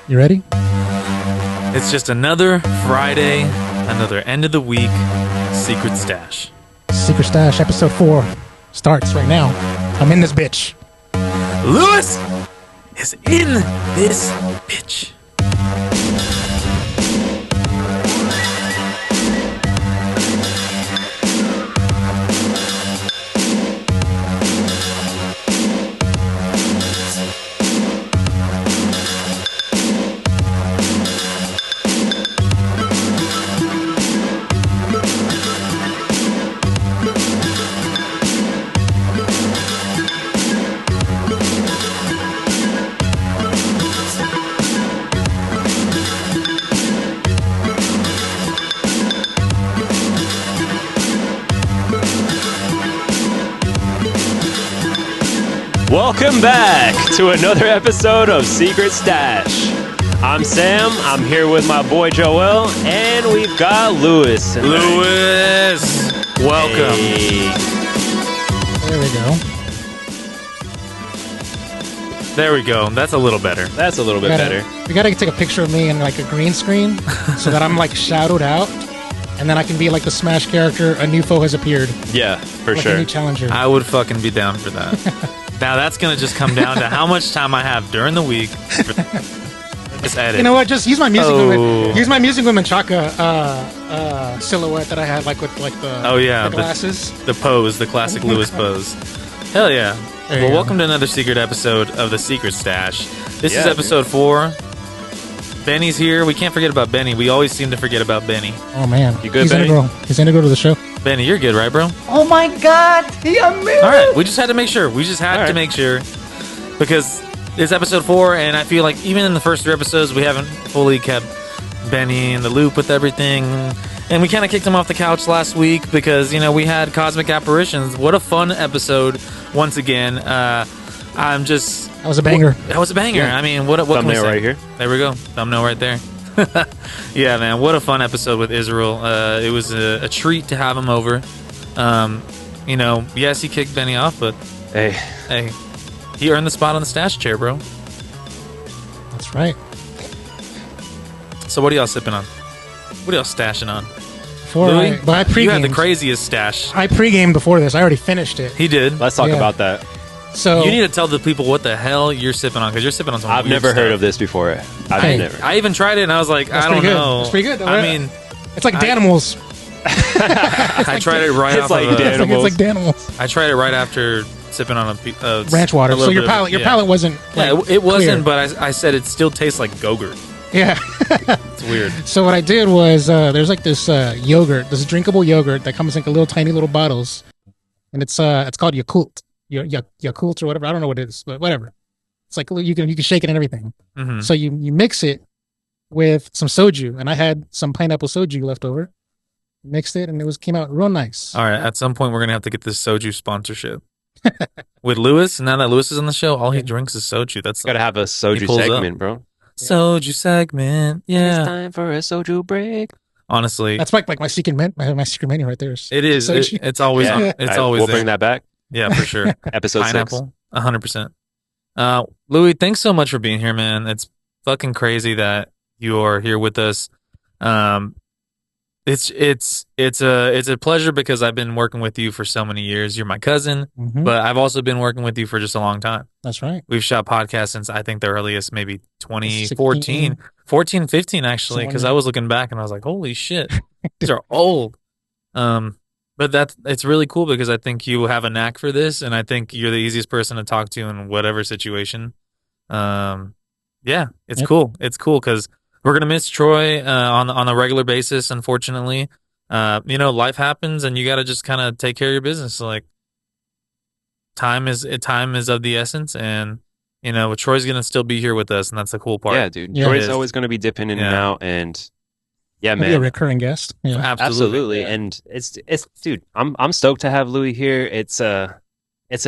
You ready? It's just another Friday, another end of the week Secret Stash. Secret Stash episode 4 starts right now. I'm in this bitch. Lewis is in this bitch. Welcome back to another episode of Secret Stash. I'm Sam, I'm here with my boy Joel, and we've got Lewis. Lewis! Welcome. Hey. There we go. There we go. That's a little better. That's a little bit better. We gotta take a picture of me in like a green screen so that I'm like shadowed out, and then I can be like the Smash character. A new foe has appeared. Yeah, for Like a sure. new challenger. I would fucking be down for that. Now that's going to just come down to how much time I have during the week for this edit. You know what? Just use my music Oh. women. Use my music women Chaka silhouette that I had like with like the the glasses. The pose, the classic Lewis pose. Hell yeah. There you Well, go. welcome to another secret episode of the Secret Stash. This is Yeah, episode 4. Benny's here. We can't forget about Benny. We always seem to forget about Benny. Oh man, You good, he's Benny? integral. He's integral to the show. Benny, you're good, right, bro? Oh my god, he amazing! All right, we just had to make sure. We just had All to right. make sure because it's episode 4, and I feel like even in the first 3 episodes, we haven't fully kept Benny in the loop with everything. And we kind of kicked him off the couch last week because, you know, we had Cosmic Apparitions. What a fun episode once again. I'm just... That was a banger. That was a banger. Yeah. I mean, what can we Thumbnail say? right here. There we go. Thumbnail right there. Yeah, man. What a fun episode with Israel. It was a treat to have him over. You know, yes, he kicked Benny off, but Hey, hey, he earned the spot on the stash chair, bro. That's right. So what are y'all sipping on? What are y'all stashing on? Louis, But I pre-gamed. you had the craziest stash. I pre-gamed before this. I already finished it. He did. let's talk Yeah. about that. So You need to tell the people what the hell you're sipping on because you're sipping on some. I've weird never heard stuff. of this before. I've Hey, never. I even tried it and I was like, That's I don't pretty good. know. It's pretty good, though, I right? mean, it's like I- Danimals. I tried it right It's off like of Dan- It's like Danimals. I tried it right after sipping on a Ranch water. a So little your bit of- palate, your yeah. palate wasn't. Yeah, Like, it wasn't, clear. but I said it still tastes like Go-Gurt. Yeah. It's weird. So what I did was there's like this yogurt, this drinkable yogurt that comes in like little tiny little bottles, and it's called Yakult, Yakult or whatever. I don't know what it is, but whatever. It's like you can shake it and everything. Hmm. So you mix it with some soju, and I had some pineapple soju left over. Mixed it, and came out real nice. All right, at some point we're gonna have to get this soju sponsorship with Lewis. Now that Lewis is on the show, all he drinks is soju. That's Gotta have a He soju pulls up. segment, bro. soju segment. It's Yeah, time for a soju break. honestly, That's like my secret my secret menu right there. it is. Soju. It's always Yeah. on. It's always We'll there. bring that back. Yeah, for sure. Episode 6. Pineapple, 100%. Louis, thanks so much for being here, man. It's fucking crazy that you are here with us. It's a pleasure because I've been working with you for so many years. You're my cousin, Mhm. but I've also been working with you for just a long time. That's right. We've shot podcasts since I think the earliest, maybe 2014, 14, 15 actually, because I was looking back and I was like, holy shit, these are old. But it's really cool because I think you have a knack for this, and I think you're the easiest person to talk to in whatever situation. Yeah, it's Yep. cool. It's cool because we're gonna miss Troy on a regular basis. Unfortunately, you know, life happens, and you got to just kind of take care of your business. So, like, time is of the essence, and you know, Troy's gonna still be here with us, and that's the cool part. Yeah, dude. Yeah. Troy's It is. always going to be dipping in and Yeah. out, and yeah, Maybe a man, recurring guest. Yeah. absolutely. Yeah. And it's dude, I'm stoked to have Louis here. It's a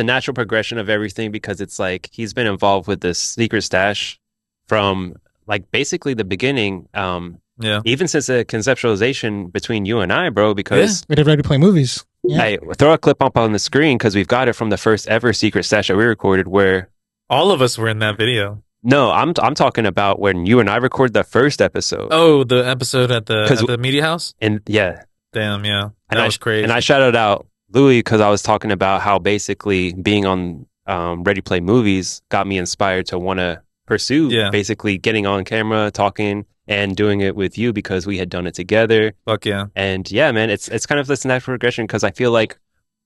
natural progression of everything because it's like he's been involved with this Secret Stash from like basically the beginning. Yeah. Even since the conceptualization between you and I, bro. Because We did Ready to Play Movies. Yeah. I throw a clip up on the screen because we've got it from the first ever Secret Stash that we recorded where. All of us were in that video. No, I'm talking about when you and I recorded the first episode. Oh, the episode at the media house? And yeah. Damn, yeah. That was crazy. And I shouted out Louis because I was talking about how basically being on Ready Play Movies got me inspired to want to pursue basically getting on camera, talking, and doing it with you because we had done it together. Fuck yeah. And yeah, man, it's kind of this natural progression because I feel like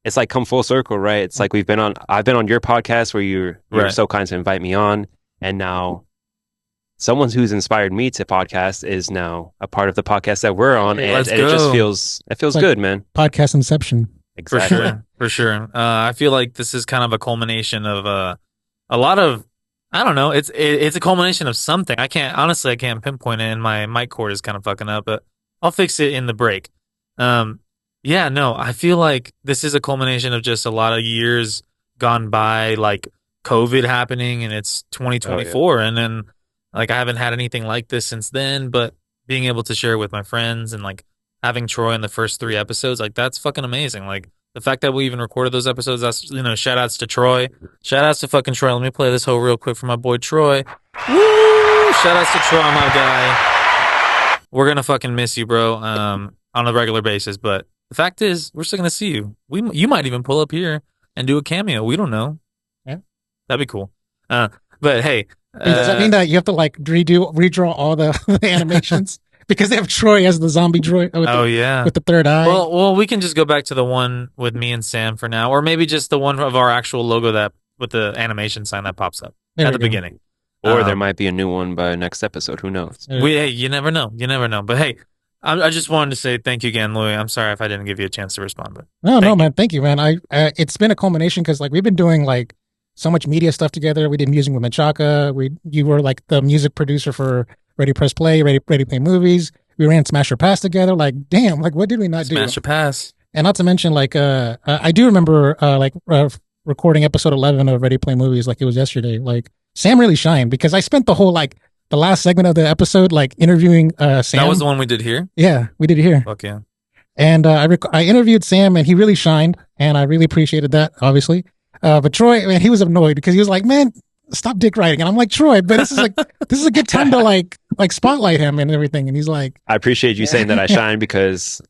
it's like come full circle, right? It's like I've been on your podcast where you're so kind to invite me on. And now someone who's inspired me to podcast is now a part of the podcast that we're on. And it just feels good, man. Podcast inception. Exactly. For sure. I feel like this is kind of a culmination of a lot of, I don't know. It's a culmination of something. I can't pinpoint it, and my mic cord is kind of fucking up, but I'll fix it in the break. Yeah, no, I feel like this is a culmination of just a lot of years gone by, like COVID happening, and it's 2024, and then like I haven't had anything like this since then, but being able to share it with my friends and like having Troy in the first 3 episodes, like that's fucking amazing. Like the fact that we even recorded those episodes, that's, shout outs to Troy. Shout outs to fucking Troy. Let me play this whole real quick for my boy Troy. Woo! Shout outs to Troy, my guy. We're gonna fucking miss you, bro, on a regular basis, but the fact is, we're still gonna see you. You might even pull up here and do a cameo. We don't know. Yeah, that'd be cool. But hey, does that mean that you have to like redraw all the animations because they have Troy as the zombie droid? With the third eye. Well, we can just go back to the one with me and Sam for now, or maybe just the one of our actual logo that with the animation sign that pops up at the beginning. Or there might be a new one by next episode. Who knows? Hey, you never know. You never know. But hey, I just wanted to say thank you again, Louis. I'm sorry if I didn't give you a chance to respond, but man. Thank you, man. It's been a culmination because like we've been doing like so much media stuff together. We did music with Menchaca. You were like the music producer for Ready Press Play, Ready Play Movies. We ran Smash or Pass together. Like, damn, like what did we not do? Smash or Pass. And not to mention, like, I do remember recording episode 11 of Ready Play Movies like it was yesterday. Like Sam really shined because I spent the whole like the last segment of the episode like interviewing Sam. That was the one we did here? Yeah, we did it here. Fuck yeah. And I interviewed Sam and he really shined and I really appreciated that, obviously. But Troy, man, he was annoyed because he was like, man, stop dick riding. And I'm like, Troy, but this is a good time to like spotlight him and everything. And he's like, I appreciate you saying that I shine because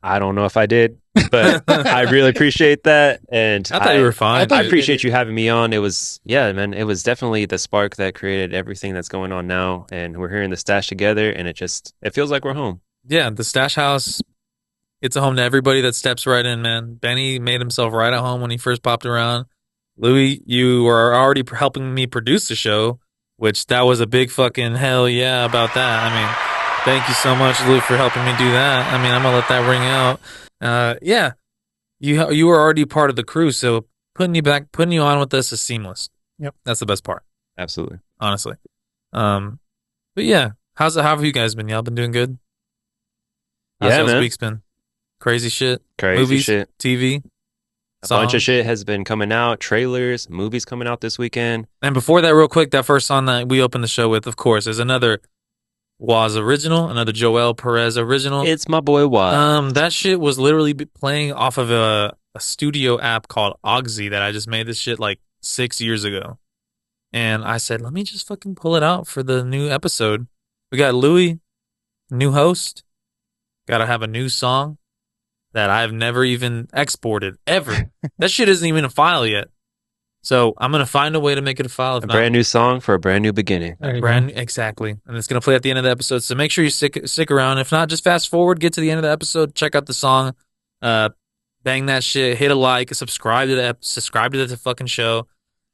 I don't know if I did, but I really appreciate that. And I thought you were fine. I appreciate you having me on. It was, man, it was definitely the spark that created everything that's going on now. And we're here in the stash together and it feels like we're home. Yeah. The stash house. It's a home to everybody that steps right in, man. Benny made himself right at home when he first popped around. Louis, you were already helping me produce the show, which that was a big fucking hell yeah about that. I mean, thank you so much, Louis, for helping me do that. I mean, I'm gonna let that ring out. Yeah, you were already part of the crew, so putting you on with us is seamless. Yep, that's the best part. Absolutely, honestly. But yeah, how have you guys been? Y'all been doing good? How's this week's been? Crazy shit. Movies, shit. TV. A bunch of shit has been coming out. Trailers, movies coming out this weekend. And before that, real quick, that first song that we opened the show with, of course, is another Waz original, another Joel Perez original. It's my boy Waz. That shit was literally playing off of a studio app called Auxy that I just made this shit like 6 years ago. And I said, let me just fucking pull it out for the new episode. We got Louis, new host. Got to have a new song that I've never even exported, ever. That shit isn't even a file yet. So I'm going to find a way to make it a file. Brand new song for a brand new beginning. Exactly. And it's going to play at the end of the episode. So make sure you stick around. If not, just fast forward, get to the end of the episode, check out the song, bang that shit, hit a like, subscribe to the fucking show.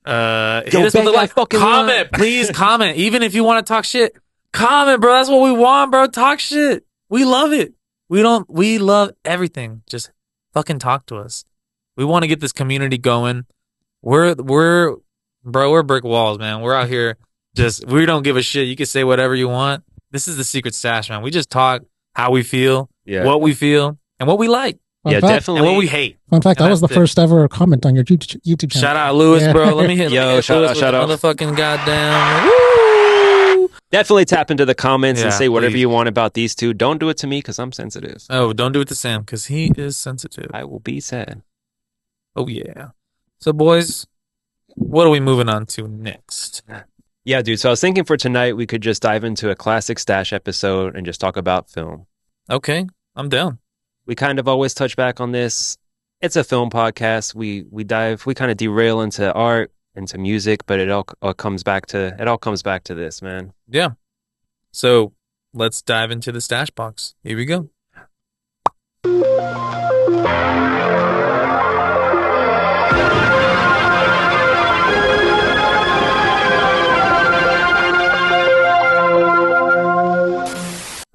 Hit us with a like, comment, please comment. Even if you want to talk shit, comment, bro. That's what we want, bro. Talk shit. We love it. We love everything. Just fucking talk to us. We want to get this community going. We're brick walls, man. We're out here we don't give a shit. You can say whatever you want. This is the secret stash, man. We just talk how we feel, what we feel, and what we like. Definitely. And what we hate. Fun fact, that was the first ever comment on your YouTube channel. Shout out Louis, bro. Let me hit shout out. Motherfucking goddamn. Woo! Definitely tap into the comments and say whatever you want about these two. Don't do it to me because I'm sensitive. Oh, don't do it to Sam because he is sensitive. I will be sad. Oh, yeah. So, boys, what are we moving on to next? Yeah, dude. So I was thinking for tonight we could just dive into a classic Stash episode and just talk about film. Okay, I'm down. We kind of always touch back on this. It's a film podcast. We kind of derail into art, into music, but it all comes back to this, man. Yeah. So let's dive into the Stash Box. Here we go.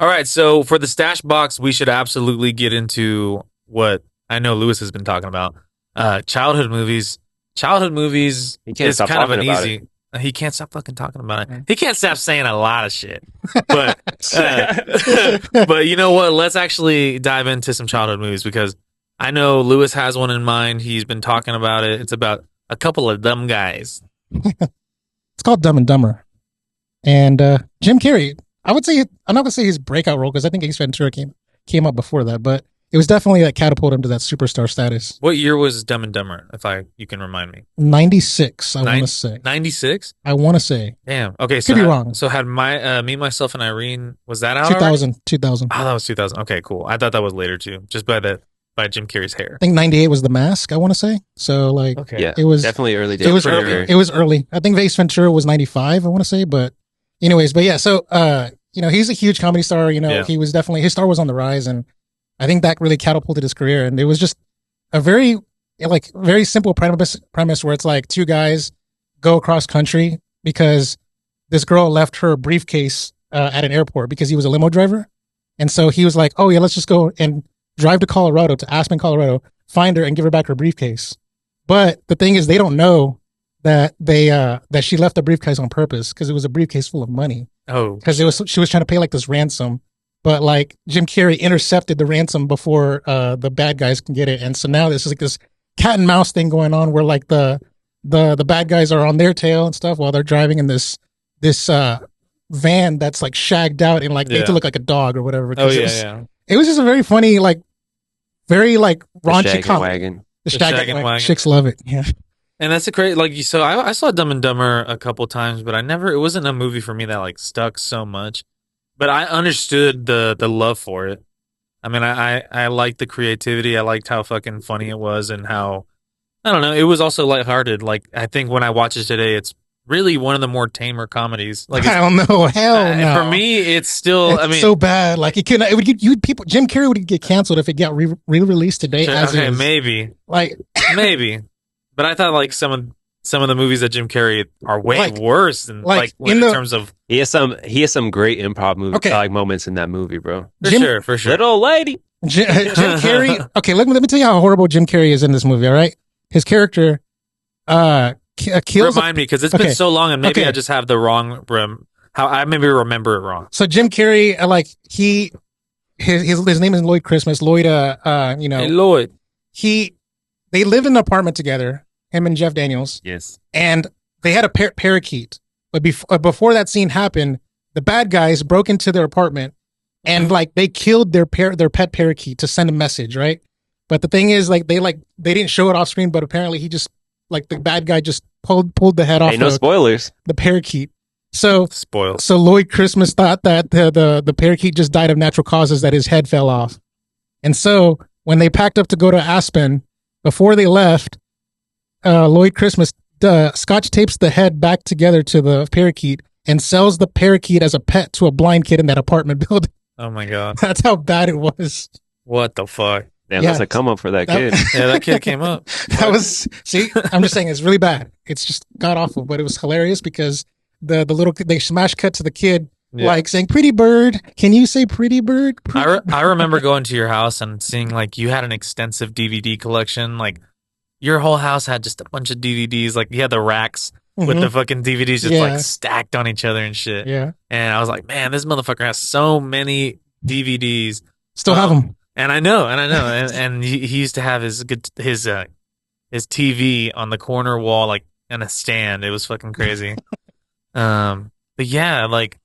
All right, so for the Stash Box, we should absolutely get into what I know Lewis has been talking about. Childhood movies. Childhood movies is kind of an easy. He can't stop fucking talking about it. He can't stop saying a lot of shit. But but you know what? Let's actually dive into some childhood movies because I know Lewis has one in mind. He's been talking about it. It's about a couple of dumb guys. It's called Dumb and Dumber. And Jim Carrey, I would say, I'm not going to say his breakout role because I think Ace Ventura came up before that, but it was definitely like catapulted him to that superstar status. What year was Dumb and Dumber, you can remind me? 96, I want to say. 96? I want to say. Damn. Okay, so could be wrong. So had Me, Myself, and Irene, was that out 2000, already? 2000. Oh, that was 2000. Okay, cool. I thought that was later too, just by Jim Carrey's hair. I think 98 was The Mask, I want to say. So like, okay. Yeah, it was definitely early days. It was early. It was early. I think Ace Ventura was 95, I want to say, but anyways, but yeah, so he's a huge comedy star, he was definitely, his star was on the rise, and I think that really catapulted his career. And it was just a very simple premise where it's like two guys go across country because this girl left her briefcase at an airport because he was a limo driver. And so he was like, oh yeah, let's just go and drive to Aspen, Colorado, find her and give her back her briefcase. But the thing is, they don't know that that she left the briefcase on purpose because it was a briefcase full of money. Oh, because she was trying to pay like this ransom, but like Jim Carrey intercepted the ransom before the bad guys can get it, and so now this is like this cat and mouse thing going on where like the bad guys are on their tail and stuff while they're driving in this van that's like shagged out and like made to look like a dog or whatever. It was just a very funny, like very like raunchy comedy. The shagging wagon. Chicks love it. Yeah. And that's a great, so I saw Dumb and Dumber a couple times, but it wasn't a movie for me that like stuck so much, but I understood the love for it. I mean, I liked the creativity. I liked how fucking funny it was and how, I don't know, it was also lighthearted. Like, I think when I watch it today, it's really one of the more tamer comedies. Like, I don't know. Hell no. For me, it's still, it's so bad. Like, Jim Carrey would get canceled if it got re-released today. Okay, maybe. Maybe. But I thought like some of the movies that Jim Carrey are way worse than in terms of he has some great improv moments in that movie, bro. For sure. Little lady. Jim Carrey. Okay, let me tell you how horrible Jim Carrey is in this movie. All right, his character kills. Remind me because it's been so long, and maybe I just have the wrong how I maybe remember it wrong. So Jim Carrey, his name is Lloyd Christmas. Lloyd, Hey, Lloyd. They lived in an apartment together. Him and Jeff Daniels. Yes. And they had a parakeet. But before that scene happened, the bad guys broke into their apartment and like they killed their pet parakeet to send a message, right? But the thing is, like they didn't show it off screen, but apparently he just like the bad guy just pulled the head off. No spoilers. The parakeet. So spoiled. So Lloyd Christmas thought that the parakeet just died of natural causes, that his head fell off. And so when they packed up to go to Aspen, before they left, Lloyd Christmas scotch tapes the head back together to the parakeet and sells the parakeet as a pet to a blind kid in that apartment building. Oh my god, that's how bad it was. What the fuck? Damn, that's a come up for that kid. Yeah, that kid came up. I'm just saying it's really bad. It's just god awful, but it was hilarious because the little they smash cut to the kid like saying "Pretty bird, can you say pretty bird?" I remember going to your house and seeing like you had an extensive DVD collection, like. Your whole house had just a bunch of DVDs. Like, you had the racks with the fucking DVDs just, like, stacked on each other and shit. Yeah. And I was like, man, this motherfucker has so many DVDs. Still have them. And I know. and he used to have his TV on the corner wall, like, in a stand. It was fucking crazy. But, yeah, like...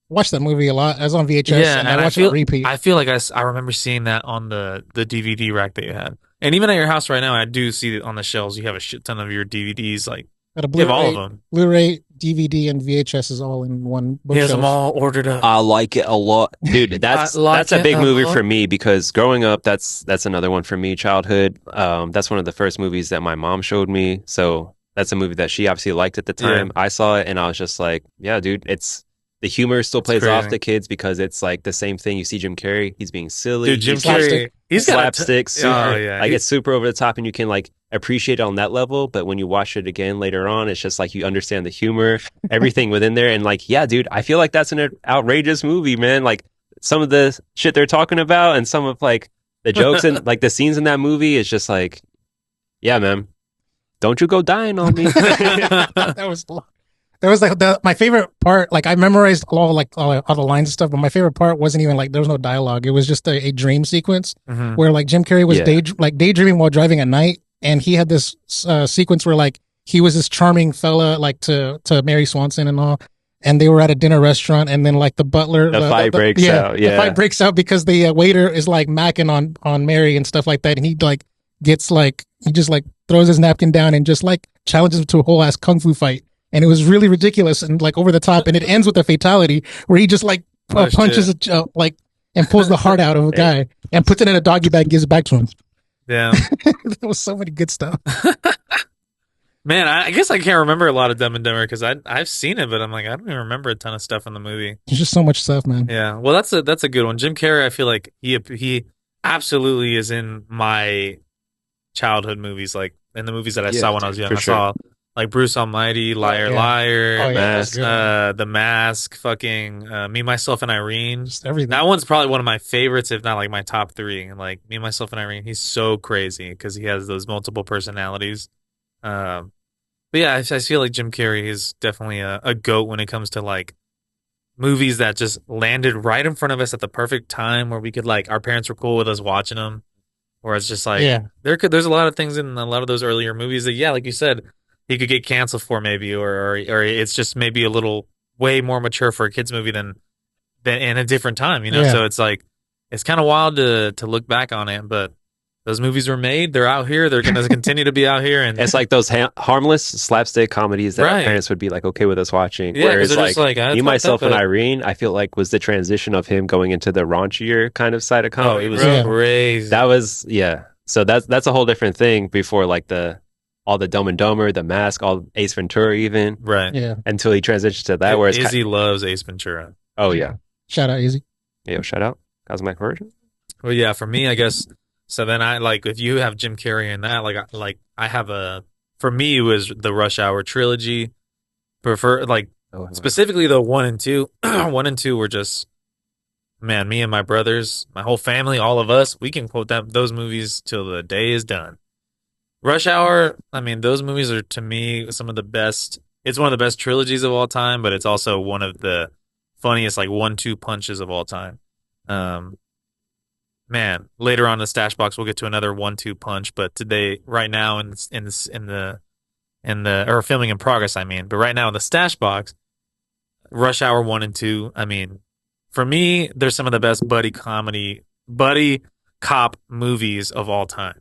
I watched that movie a lot. I was on VHS, and I watched it on repeat. I feel like I remember seeing that on the DVD rack that you had. And even at your house right now, I do see it on the shelves. You have a shit ton of your DVDs. Like, you have all of them. Blu-ray, DVD and VHS is all in one He has bookshelf. them all ordered up. I like it a lot, dude. That's a big movie for me because growing up, that's another one for me. Childhood. That's one of the first movies that my mom showed me. So that's a movie that she obviously liked at the time. I saw it and I was just like, yeah, dude. The humor still plays off the kids because it's like the same thing. You see Jim Carrey, he's being silly. Dude, Jim Carrey, he's got slapstick. It's super over the top, and you can like appreciate it on that level. But when you watch it again later on, it's just like you understand the humor, everything within there, and like, yeah, dude, I feel like that's an outrageous movie, man. Like some of the shit they're talking about, and some of like the jokes and like the scenes in that movie is just like, yeah, man, don't you go dying on me. That was like my favorite part. Like I memorized all the lines and stuff, but my favorite part wasn't even like there was no dialogue. It was just a dream sequence where like Jim Carrey was daydreaming while driving at night, and he had this sequence where like he was this charming fella like to Mary Swanson and all, and they were at a dinner restaurant, and then like the butler the fight breaks out. The fight breaks out because the waiter is like macking on Mary and stuff like that, and he like gets like he just like throws his napkin down and just like challenges him to a whole ass kung fu fight. And it was really ridiculous and like over the top, and it ends with a fatality where he just like punches like and pulls the heart out of a guy and puts it in a doggy bag and gives it back to him. Yeah, there was so many good stuff. Man, I guess I can't remember a lot of Dumb and Dumber because I've seen it, but I'm like I don't even remember a ton of stuff in the movie. There's just so much stuff, man. Yeah, well, that's a good one. Jim Carrey, I feel like he absolutely is in my childhood movies, like in the movies that I saw when I was young. I saw. Like Bruce Almighty, Liar, Mask, The Mask, fucking Me, Myself, and Irene. Just everything. That one's probably one of my favorites, if not like my top three. Like Me, Myself, and Irene. He's so crazy because he has those multiple personalities. But yeah, I feel like Jim Carrey is definitely a goat when it comes to like movies that just landed right in front of us at the perfect time where we could like our parents were cool with us watching them. Where it's just like there's a lot of things in a lot of those earlier movies that like you said. He could get canceled for maybe, or it's just maybe a little way more mature for a kids movie than in a different time, you know. So it's like it's kind of wild to look back on it, but those movies were made. They're out here. They're going to continue to be out here, and it's like those harmless slapstick comedies that parents would be like okay with us watching. Yeah, whereas like Me, Myself, and Irene, I feel like was the transition of him going into the raunchier kind of side of comedy. Oh, it was crazy. That was So that's a whole different thing before like all the Dumb and Dumber, The Mask, all Ace Ventura even. Right. Yeah. Until he transitioned to that. Whereas Izzy loves Ace Ventura. Oh, yeah. Shout out, Izzy. Yo, shout out. Cosmic version. Well, yeah, for me, I guess. So then I like, if you have Jim Carrey in that, like I have for me, it was the Rush Hour trilogy. Specifically the 1 and 2. 1 and 2 were just, man, me and my brothers, my whole family, all of us, we can quote those movies till the day is done. Rush Hour, I mean, those movies are, to me, some of the best. It's one of the best trilogies of all time, but it's also one of the funniest, like, 1-2 punches of all time. Man, later on in the Stash Box, we'll get to another 1-2 punch, but today, right now, in the or filming in progress, I mean, but right now in the Stash Box, Rush Hour 1 and 2, I mean, for me, they're some of the best buddy cop movies of all time.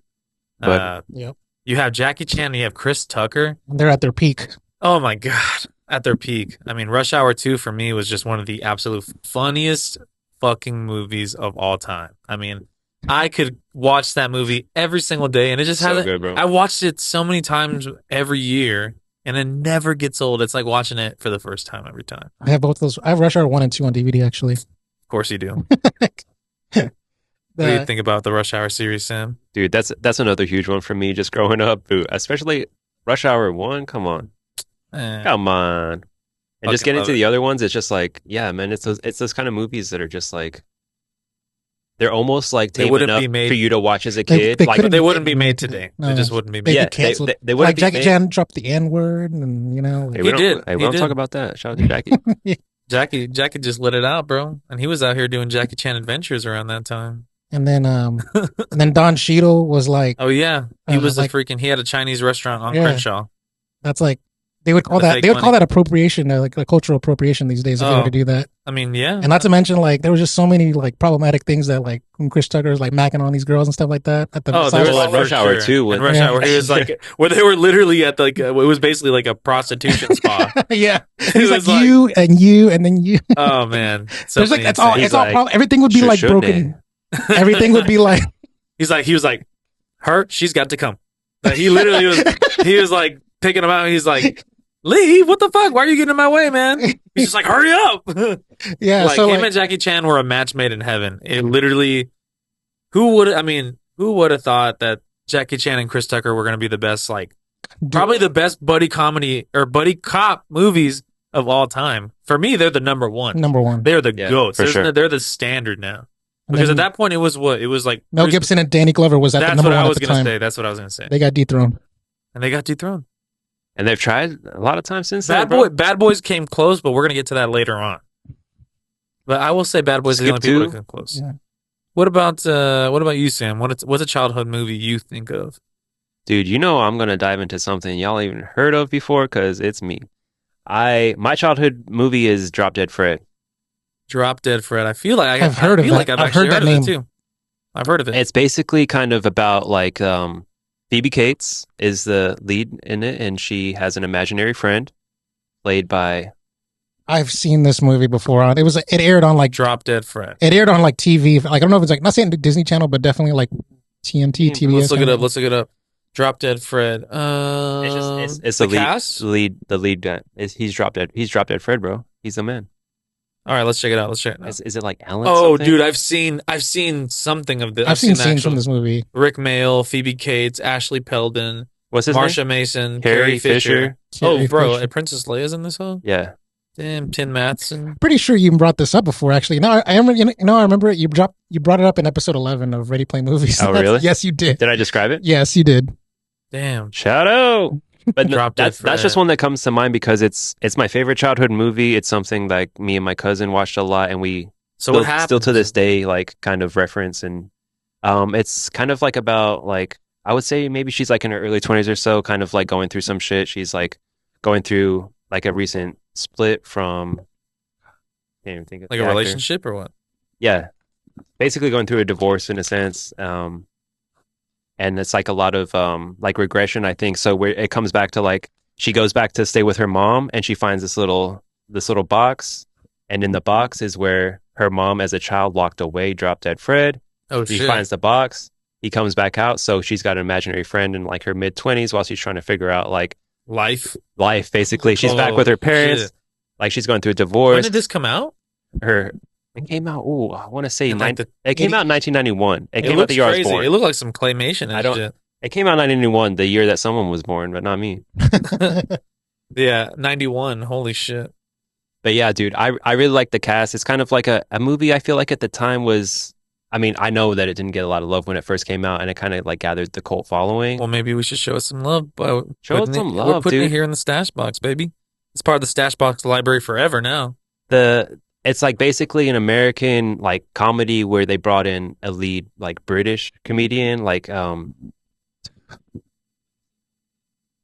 Yep. You have Jackie Chan and you have Chris Tucker. They're at their peak. Oh my God. At their peak. I mean, Rush Hour 2 for me was just one of the absolute funniest fucking movies of all time. I mean, I could watch that movie every single day and it just has good, bro. I watched it so many times every year and it never gets old. It's like watching it for the first time every time. I have both those. I have Rush Hour 1 and 2 on DVD, actually. Of course you do. What do you think about the Rush Hour series, Sam? Dude, that's another huge one for me just growing up. Dude, especially Rush Hour 1, come on. Come on. And just getting to the other ones, it's just like, yeah, man, it's those kind of movies that are just like, they're almost like tame enough for you to watch as a kid. They wouldn't be made today. No, they just wouldn't be made. Yeah, canceled. They wouldn't like Jackie Chan dropped the N-word and, you know. Hey, we don't talk about that. Shout out to Jackie. Jackie just let it out, bro. And he was out here doing Jackie Chan adventures around that time. And then Don Cheadle was like, oh yeah, he was he had a Chinese restaurant on Crenshaw. That's like They would call The that. fake They would call money. that appropriation, like a cultural appropriation these days. If they were Oh. to do that, I mean, yeah. and not to mention, like there was just so many like problematic things that like when Chris Tucker was like macking on these girls and stuff like that. At the Oh, there was Well, for Rush Hour sure. too, In with- Rush Yeah. Hour, where he was like, where they were literally at like, it was basically like a prostitution spa. yeah, It he's like was like- you and you and then you. Oh man, There's like that's all. He's It's all. like, Everything would be like shouldn't broken. Everything would be like. He was like, her, she's got to come. Like, he literally was like picking him out. He's like, leave, what the fuck? Why are you getting in my way, man? He's just like, hurry up. Yeah, like so him like, and Jackie Chan were a match made in heaven. It literally, who would have thought that Jackie Chan and Chris Tucker were going to be the best, like probably the best buddy comedy or buddy cop movies of all time. For me, they're the number one. number one. They're the Yeah, goats. for sure. They're the standard now. And Because then at that point, it was what? It was like Mel Gibson and Danny Glover was at the That's number what I one was at the going time. to say. That's what I was going to say. They got dethroned. And they got dethroned. And they've tried a lot of times since then. bro. Bad Boys came close, but we're going to get to that later on. But I will say Bad Boys are the only Skip people two? that come close. Yeah. What about you, Sam? What's a childhood movie you think of? Dude, you know I'm gonna dive into something y'all even heard of before, because it's me. My childhood movie is Drop Dead Fred. Drop Dead Fred. I feel like I've heard of that. I've I've actually heard that of name. it too. I've heard of it. It's basically kind of about like Phoebe Cates is the lead in it, and she has an imaginary friend played by I've seen this movie before. It aired on like Drop Dead Fred. it aired on like TV. Like I don't know if it's like not saying Disney Channel, but definitely like TNT, TBS. Let's look it kind up. of- Let's look it up. Drop Dead Fred. it's the the cast. lead guy. He's Drop Dead Fred, bro. He's the man. All right, let's check it out. Let's check it out. Is it like Alan? Oh, something? dude, I've seen something of this. I've seen the scenes actual- from this movie. Rick Mail, Phoebe Cates, Ashley Peldon, What's his Marsha name? Mason, Carrie Fisher. Oh, Carrie bro, Fisher. and Princess Leia's in this one. Yeah. Damn, Tim Matheson. Pretty sure you brought this up before. Actually, no, I remember. I remember it. You brought it up in episode 11 of Ready Play Movies. Oh, really? Yes, you did. Did I describe it? Yes, you did. Damn. Shout out. But no, Drop Dead that's just Fred. one that comes to mind because it's my favorite childhood movie. It's something like me and my cousin watched a lot, and we So what still happened? to this day like kind of reference. And it's kind of like about like I would say maybe she's like in her early 20s or so, kind of like going through some shit. She's like going through like a recent split from can't even think of Like the a actor. relationship or what? Yeah, basically going through a divorce in a sense. And it's like a lot of like regression, I think. So where it comes back to like she goes back to stay with her mom, and she finds this little box, and in the box is where her mom as a child locked away Drop Dead Fred. Oh He shit. finds the box. He comes back out, so she's got an imaginary friend in like her mid 20s while she's trying to figure out like Life. life. Basically, she's back Oh, with her parents. shit. Like she's going through a When divorce. did this come out? It came out. Oh, I want to say In, like, it came out in 1991. It came out looks the year I was crazy. born. It looked like some claymation and I don't- shit. It came out in 1991, the year that someone was born, but not me. Yeah, 91. Holy shit. But yeah, dude, I really like the cast. It's kind of like a movie I feel like at the time was, I mean, I know that it didn't get a lot of love when it first came out, and it kind of like gathered the cult following. Well, maybe we should show us some love. By Show us putting some We're love, putting it dude. here in the stash box, baby. It's part of the stash box library forever now. It's like basically an American like comedy where they brought in a lead like British comedian, like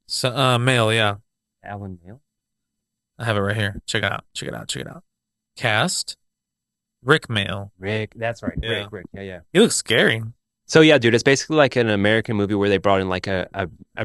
So, male, yeah. Alan Mail. I have it right here. Check it out. Check it out. Check it out. Cast. Rick Mail. Rick, that's right. Yeah. Rick, yeah. He looks scary. So yeah, dude, it's basically like an American movie where they brought in like a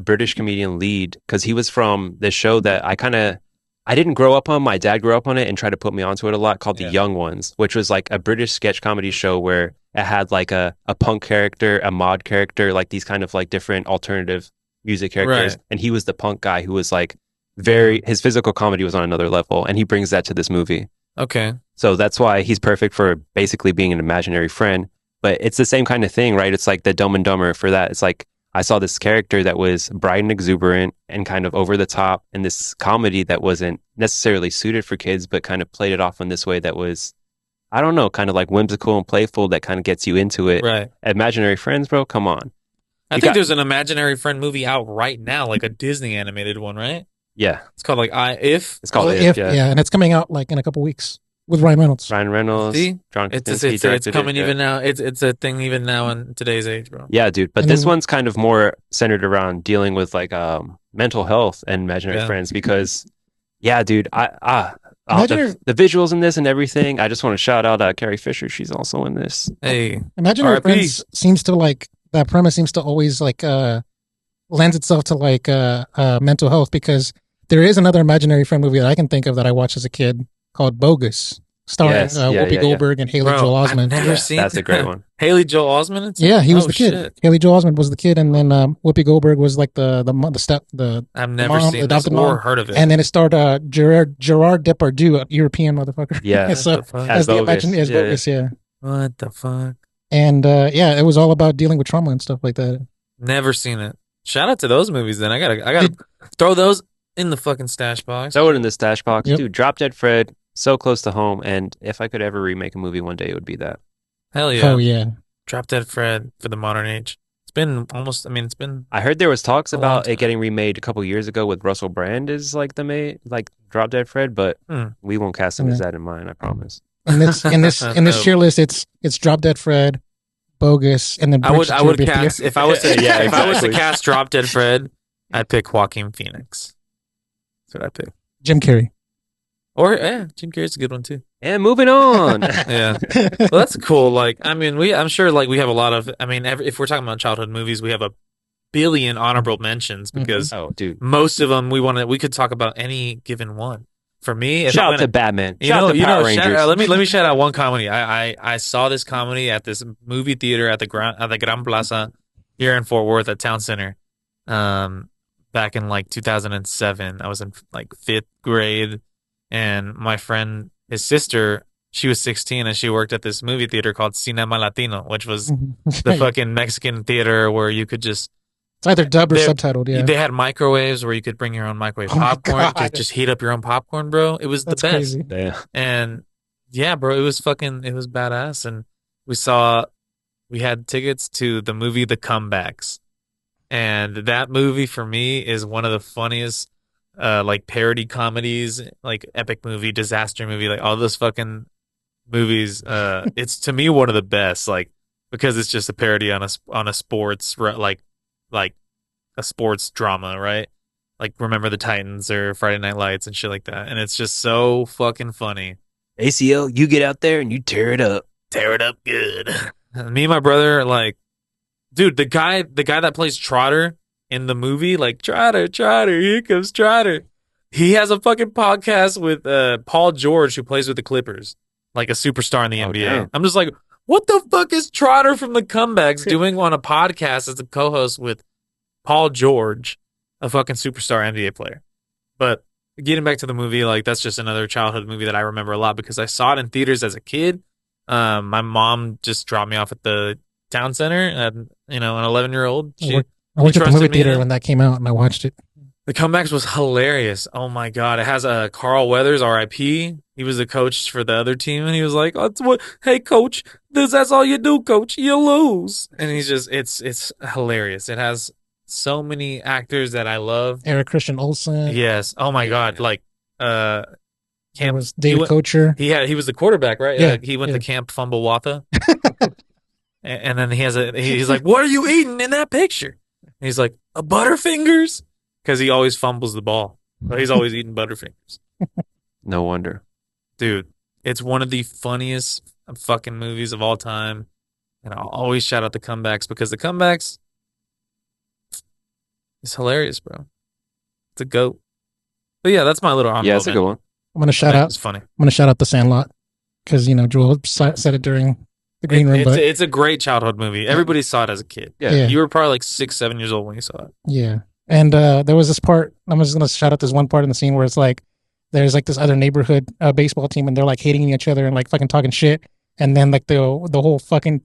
British comedian lead because he was from this show that I didn't grow up on. My dad grew up on it and tried to put me onto it a lot called Yeah. The Young Ones, which was like a British sketch comedy show where it had like a punk character, a mod character, like these kind of like different alternative music characters. Right. And he was the punk guy who was like his physical comedy was on another level. And he brings that to this movie. Okay. So that's why he's perfect for basically being an imaginary friend. But it's the same kind of thing, right? It's like the Dumb and Dumber for that. It's like I saw this character that was bright and exuberant and kind of over the top in this comedy that wasn't necessarily suited for kids, but kind of played it off in this way that was, I don't know, kind of like whimsical and playful that kind of gets you into it. Right. Imaginary friends, bro, come on. I You think got- there's an imaginary friend movie out right now, like a Disney animated one, right? Yeah, It's called like If. it's called Oh, If, yeah. and it's coming out like in a couple weeks. with Ryan Reynolds. Ryan Reynolds, See? John It's Krasinski it's directed coming it. even now. It's a thing even now in today's age, bro. Yeah, dude. But And this then- one's kind of more centered around dealing with like mental health and imaginary Yeah. friends because, yeah, dude, Imaginary- the visuals in this and everything. I just want to shout out Carrie Fisher. She's also in this. Hey, Imaginary R.I.P. Friends seems to like that premise seems to always like lends itself to like mental health because there is another imaginary friend movie that I can think of that I watched as a kid called Bogus, starring Yes, yeah, Whoopi yeah, yeah. Goldberg and Haley bro, Joel I've Osment. never seen That's a great one. Haley Joel Osment. Yeah, he was the kid. Shit. Haley Joel Osment was the kid, and then Whoopi Goldberg was like the I've never mom, seen this adopted or mom. heard of it. and then it starred Gerard Depardieu, a European motherfucker. Yeah. What so the fuck? As as the Bogus. as Yeah, Bogus, yeah. What the fuck? And yeah, it was all about dealing with trauma and stuff like that. Never seen it. Shout out to those movies. Then I gotta throw those in the fucking stash box. Throw it in the stash box. Yep. Dude, Drop Dead Fred, so close to home. And if I could ever remake a movie one day, it would be that. Hell yeah. Oh yeah, Drop Dead Fred for the modern age. It's been almost. I mean, it's been. I heard there was talks A long about time. it getting remade a couple years ago with Russell Brand as like the main, like Drop Dead Fred, but we won't cast him as that in mind, I promise. in this tier list, it's Drop Dead Fred, Bogus, and then I would Bridge to cast Terabithia. if I was to Yeah, if I was to exactly. cast Drop Dead Fred, I'd pick Joaquin Phoenix. That's what I pick. Jim Carrey. Or yeah, Jim Carrey's a good one too. And moving on. Yeah, well, that's cool. Like, I mean, I'm sure like we have a lot of. I mean, if we're talking about childhood movies, we have a billion honorable mentions because Oh, dude. most of them we could talk about any given one. For me, if Shout I'm out to Batman. You Shout know, out to Power shout Rangers. out, let me shout out one comedy. I saw this comedy at this movie theater at the Gran Plaza here in Fort Worth at Town Center. Back in like 2007, I was in like 5th grade, and my friend, his sister, she was 16 and she worked at this movie theater called Cinema Latino, which was the fucking Mexican theater where you could just It's either dubbed or They- subtitled. Yeah, they had microwaves where you could bring your own microwave Oh my popcorn, God. just heat up your own popcorn, bro. It was that's the best. crazy. Damn. And yeah, bro, it was badass. And we had tickets to the movie The Comebacks. And that movie for me is one of the funniest, like parody comedies, like epic movie, disaster movie, like all those fucking movies. It's to me one of the best, like, because it's just a parody on a sports, like a sports drama, right? Like Remember the Titans or Friday Night Lights and shit like that. And it's just so fucking funny. ACL, you get out there and you tear it up. Tear it up good. Me and my brother, like, dude, the guy that plays Trotter in the movie, like, Trotter, here comes Trotter. He has a fucking podcast with Paul George, who plays with the Clippers, like a superstar in the Oh, NBA. damn. I'm just like, what the fuck is Trotter from the Comebacks doing on a podcast as a co-host with Paul George, a fucking superstar NBA player? But getting back to the movie, like, that's just another childhood movie that I remember a lot because I saw it in theaters as a kid. My mom just dropped me off at the town center at, an 11-year-old. I worked at the trusted movie me theater then? when that came out, and I watched it. The Comebacks was hilarious. Oh my god! It has Carl Weathers, R.I.P. He was the coach for the other team, and he was like, "Hey, coach, that's all you do, coach. You lose." And he's just, it's hilarious. It has so many actors that I love. Eric Christian Olsen. Yes. Oh my god! Like, There Camp. was David went- Kocher. He was the quarterback, right? Yeah, He went yeah. to Camp Fumblewatha. And then he's like, "What are you eating in that picture?" And he's like, "A Butterfingers," because he always fumbles the ball. But he's always eating Butterfingers. No wonder. Dude, it's one of the funniest fucking movies of all time. And I'll always shout out the Comebacks because the Comebacks is hilarious, bro. It's a goat. But yeah, that's my little honorable Yeah, it's a good one. I'm gonna shout out. It's funny. I'm gonna shout out The Sandlot because Joel said it during the green room. But It's a great childhood movie. Everybody saw it as a kid. Yeah. Yeah. You were probably like 6, 7 years old when you saw it. yeah, and there was this part. I'm just gonna shout out this one part in the scene where it's like there's like this other neighborhood baseball team and they're like hating each other and like fucking talking shit, and then like the whole fucking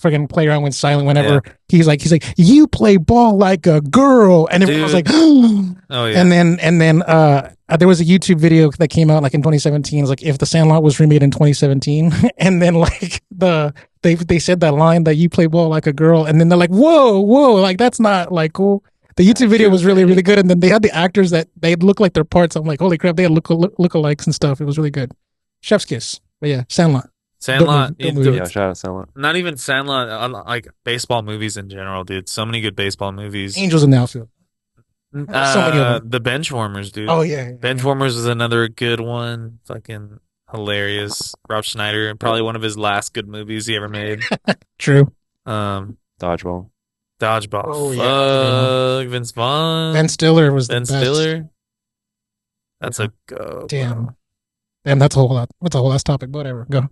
freaking playground went silent whenever he's like you play ball like a girl, and everyone was Dude. like Oh yeah. and then there was a YouTube video that came out like in 2017. It's like if The Sandlot was remade in 2017, and then like they said that line that you play ball like a girl, and then they're like whoa, like that's not like cool. The YouTube video was really, really good, and then they had the actors that they look like their parts. I'm like, holy crap, they had lookalikes and stuff. It was really good. Chef's Kiss. But yeah, Sandlot. Sandlot. Dope movie. Yeah, shout out Sandlot. Not even Sandlot. Like baseball movies in general, dude. So many good baseball movies. Angels in the Outfield. So many of them. The Benchwarmers, dude. Oh yeah. Benchwarmers is another good one. Fucking hilarious. Rob Schneider, probably one of his last good movies he ever made. True. Dodgeball. Dodgeball. Oh, Fuck. Vince Vaughn. Ben Stiller was Ben the best. Stiller. That's a go. Damn. Damn, that's a whole lot. That's a whole last topic. But whatever. Go.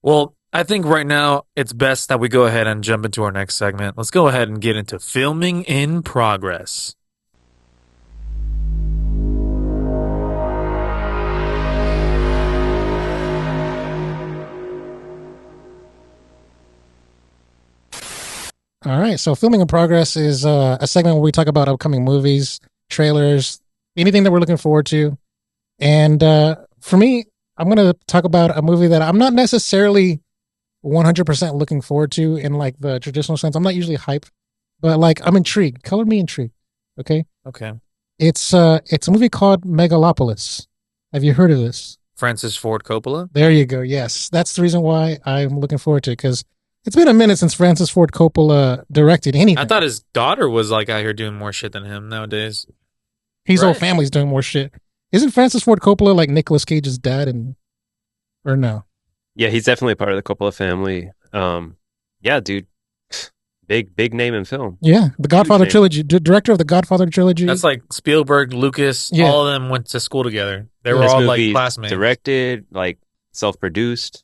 Well, I think right now it's best that we go ahead and jump into our next segment. Let's go ahead and get into filming in progress. All right. So filming in progress is a segment where we talk about upcoming movies, trailers, anything that we're looking forward to. And for me, I'm going to talk about a movie that I'm not necessarily 100% looking forward to in like the traditional sense. I'm not usually hype, but like I'm intrigued. Color me intrigued. Okay. Okay. It's a movie called Megalopolis. Have you heard of this? Francis Ford Coppola. There you go. Yes. That's the reason why I'm looking forward to it, because it's been a minute since Francis Ford Coppola directed anything. I thought his daughter was like out here doing more shit than him nowadays. His Right. whole family's doing more shit. Isn't Francis Ford Coppola like Nicolas Cage's dad or no? Yeah, he's definitely part of the Coppola family. Yeah, dude. Big name in film. Yeah. The Godfather name. trilogy, director of the Godfather trilogy. That's like Spielberg, Lucas, Yeah. all of them went to school together. They were This all like movie's classmates. directed, like self-produced,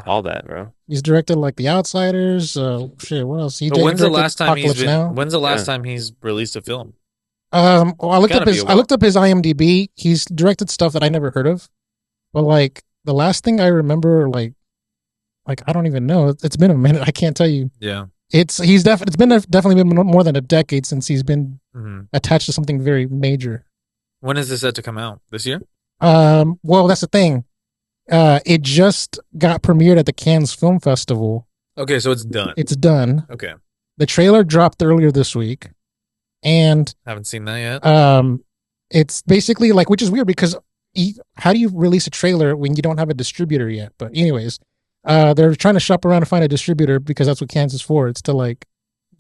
all that, bro. He's directed like The Outsiders. Shit, what else? But when's the directed last time he's Apocalypse been? Now. When's the last Yeah. time he's released a film? Well, I looked Gotta up be his a while. IMDb. He's directed stuff that I never heard of, but like the last thing I remember, like I don't even know. It's been a minute. I can't tell you. Yeah. It's been definitely been more than a decade since he's been hmm attached to something very major. When is this set to come out? This year? Well, that's the thing. It just got premiered at the Cannes Film Festival. Okay, so it's done. It's done. Okay, The trailer dropped earlier this week, and haven't seen that yet. it's basically like, which is weird because how do you release a trailer when you don't have a distributor yet? But anyways, they're trying to shop around to find a distributor because that's what Cannes is for. It's to like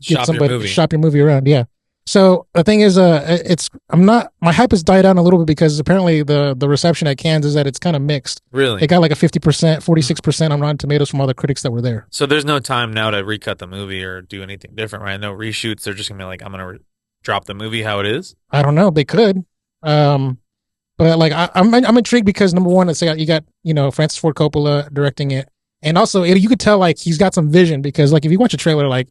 get Shop somebody your movie. shop your movie around. Yeah. So the thing is, my hype has died down a little bit because apparently the reception at Cannes is that it's kind of mixed. Really? It got like a 50%, 46% on Rotten Tomatoes from all the critics that were there. So there's no time now to recut the movie or do anything different, right? No reshoots. They're just gonna be like, I'm gonna drop the movie how it is. I don't know. They could. But like I'm intrigued because number one, it's you got Francis Ford Coppola directing it, and also you could tell like he's got some vision because like if you watch a trailer, like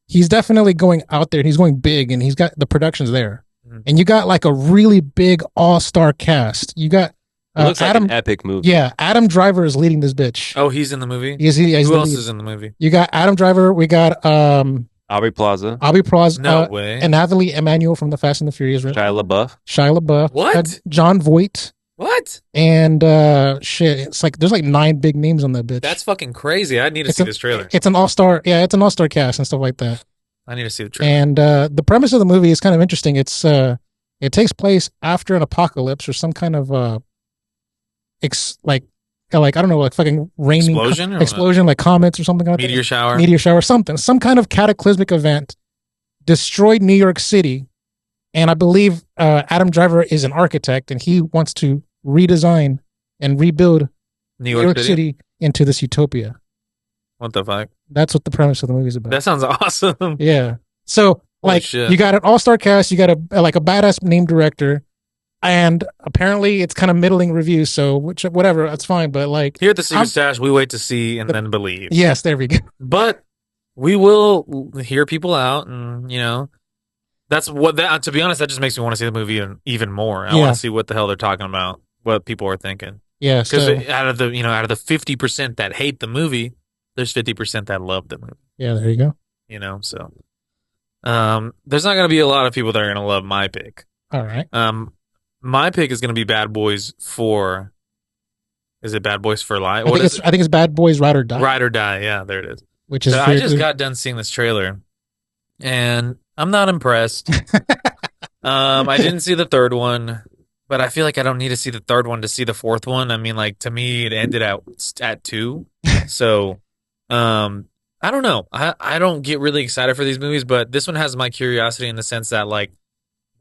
he's definitely going out there and he's going big and he's got the productions there, Mhm. and you got like a really big all-star cast. You got It looks like Adam. an epic movie. Yeah, Adam Driver is leading this bitch. Oh, he's in the movie. He's Who the else lead. is in the movie? You got Adam Driver. We got Aubrey Plaza, Aubrey Plaza, No way. and Nathalie Emmanuel from the Fast and the Furious. Shia LaBeouf. Shia LaBeouf. What? John Voight. What? And shit, it's like there's like 9 big names on that bitch. That's fucking crazy. I need to It's see a- this trailer. It's an all-star, it's an all-star cast and stuff like that. I need to see the trailer. And the premise of the movie is kind of interesting. It's it takes place after an apocalypse or some kind of like I don't know, like fucking raining Explosion or what? explosion, like comets or something like Meteor that. shower. Meteor shower, some kind of cataclysmic event destroyed New York City, and I believe Adam Driver is an architect and he wants to redesign and rebuild New New York City into this utopia. What the fuck? That's what the premise of the movie is about. That sounds awesome. Yeah. So Holy like shit. you got an all-star cast, you got a badass named director, and apparently it's kind of middling reviews. So whatever, that's fine. But like, Here at the Secret I'm- Stash, we wait to see and then believe. yes, there we go. But we will hear people out, and that's what that. To be honest, that just makes me want to see the movie even more. I Yeah. want to see what the hell they're talking about, what people are thinking. Yeah. Because So out of the 50% that hate the movie, there's 50% that love the movie. yeah, there you go. So there's not going to be a lot of people that are going to love my pick. All right. My pick is going to be Bad Boys 4. Is it Bad Boys for Life? I think it's Bad Boys Ride or Die, Ride or Die. Yeah, there it is. which is So I just got done seeing this trailer, and I'm not impressed. I didn't see the third one. but I feel like I don't need to see the third one to see the fourth one. I mean, like to me, it ended at 2, so I don't know. I don't get really excited for these movies, but this one has my curiosity in the sense that like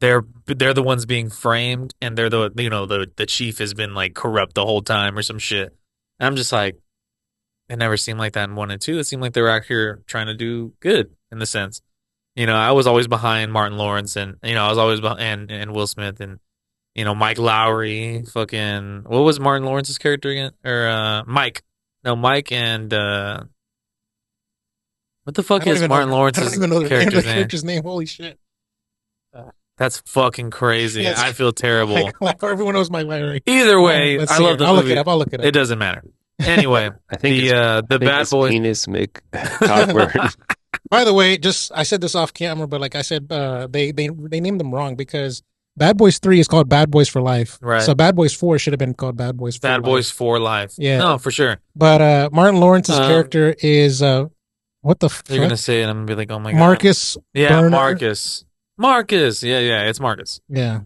they're the ones being framed, and they're the chief has been like corrupt the whole time or some shit. And I'm just like, it never seemed like that in 1 and 2. It seemed like they were out here trying to do good in the sense. I was always behind Martin Lawrence, and I was always behind and Will Smith, and Mike Lowry. Fucking what was Martin Lawrence's character again? Or Mike? No, Mike and what the fuck is Martin Lawrence's character's name? Holy shit! That's fucking crazy. Yes. I feel terrible. Everyone knows Mike Lowry. Either way, I love the movie. I'll look it up. It doesn't matter. Anyway, I think the Bad Boys. Penis Mick Cockburn. By the way, I said this off camera, but like I said, they named them wrong because Bad Boys 3 is called Bad Boys for Life. Right. So Bad Boys 4 should have been called Bad Boys for Life. Bad Boys for Life. Yeah. No, for sure. But Martin Lawrence's character is what the fuck? You're gonna say it, and I'm gonna be like, oh my god. Marcus. Yeah, Burner? Marcus. Yeah, it's Marcus. Yeah.